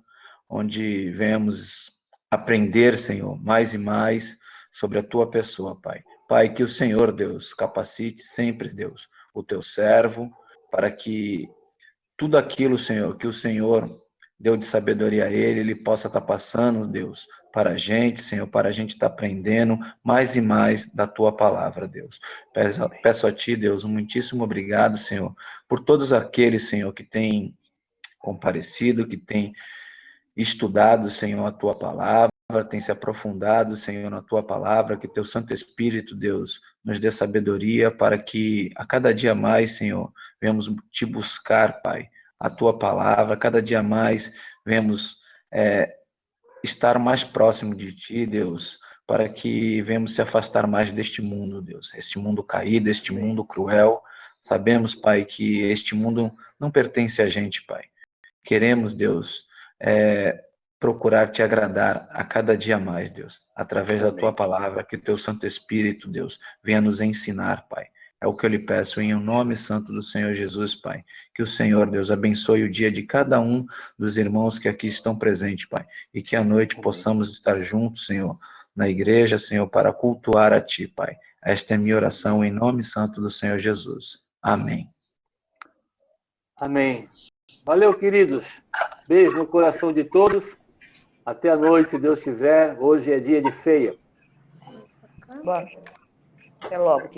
onde venhamos aprender, Senhor, mais e mais sobre a Tua pessoa, Pai. Pai, que o Senhor, Deus, capacite sempre, Deus, o Teu servo, para que tudo aquilo, Senhor, que o Senhor deu de sabedoria a ele possa estar passando, Deus, para a gente, Senhor, para a gente estar aprendendo mais e mais da Tua palavra, Deus. Peço a Ti, Deus, muitíssimo obrigado, Senhor, por todos aqueles, Senhor, que têm comparecido, que têm estudado, Senhor, a Tua palavra, tem se aprofundado, Senhor, na Tua palavra, que Teu Santo Espírito, Deus, nos dê sabedoria para que a cada dia mais, Senhor, venhamos Te buscar, Pai, a Tua palavra, cada dia mais venhamos estar mais próximo de Ti, Deus, para que venhamos se afastar mais deste mundo, Deus, este mundo caído, este mundo cruel. Sabemos, Pai, que este mundo não pertence a gente, Pai. Queremos, Deus, procurar Te agradar a cada dia mais, Deus, através da Tua palavra, que Teu Santo Espírito, Deus, venha nos ensinar, Pai. É o que eu lhe peço em nome santo do Senhor Jesus, Pai. Que o Senhor, Deus, abençoe o dia de cada um dos irmãos que aqui estão presentes, Pai. E que à noite possamos estar juntos, Senhor, na igreja, Senhor, para cultuar a Ti, Pai. Esta é minha oração em nome santo do Senhor Jesus. Amém. Amém. Valeu, queridos. Beijo no coração de todos. Até a noite, se Deus quiser. Hoje é dia de ceia. Bom, até logo, querido.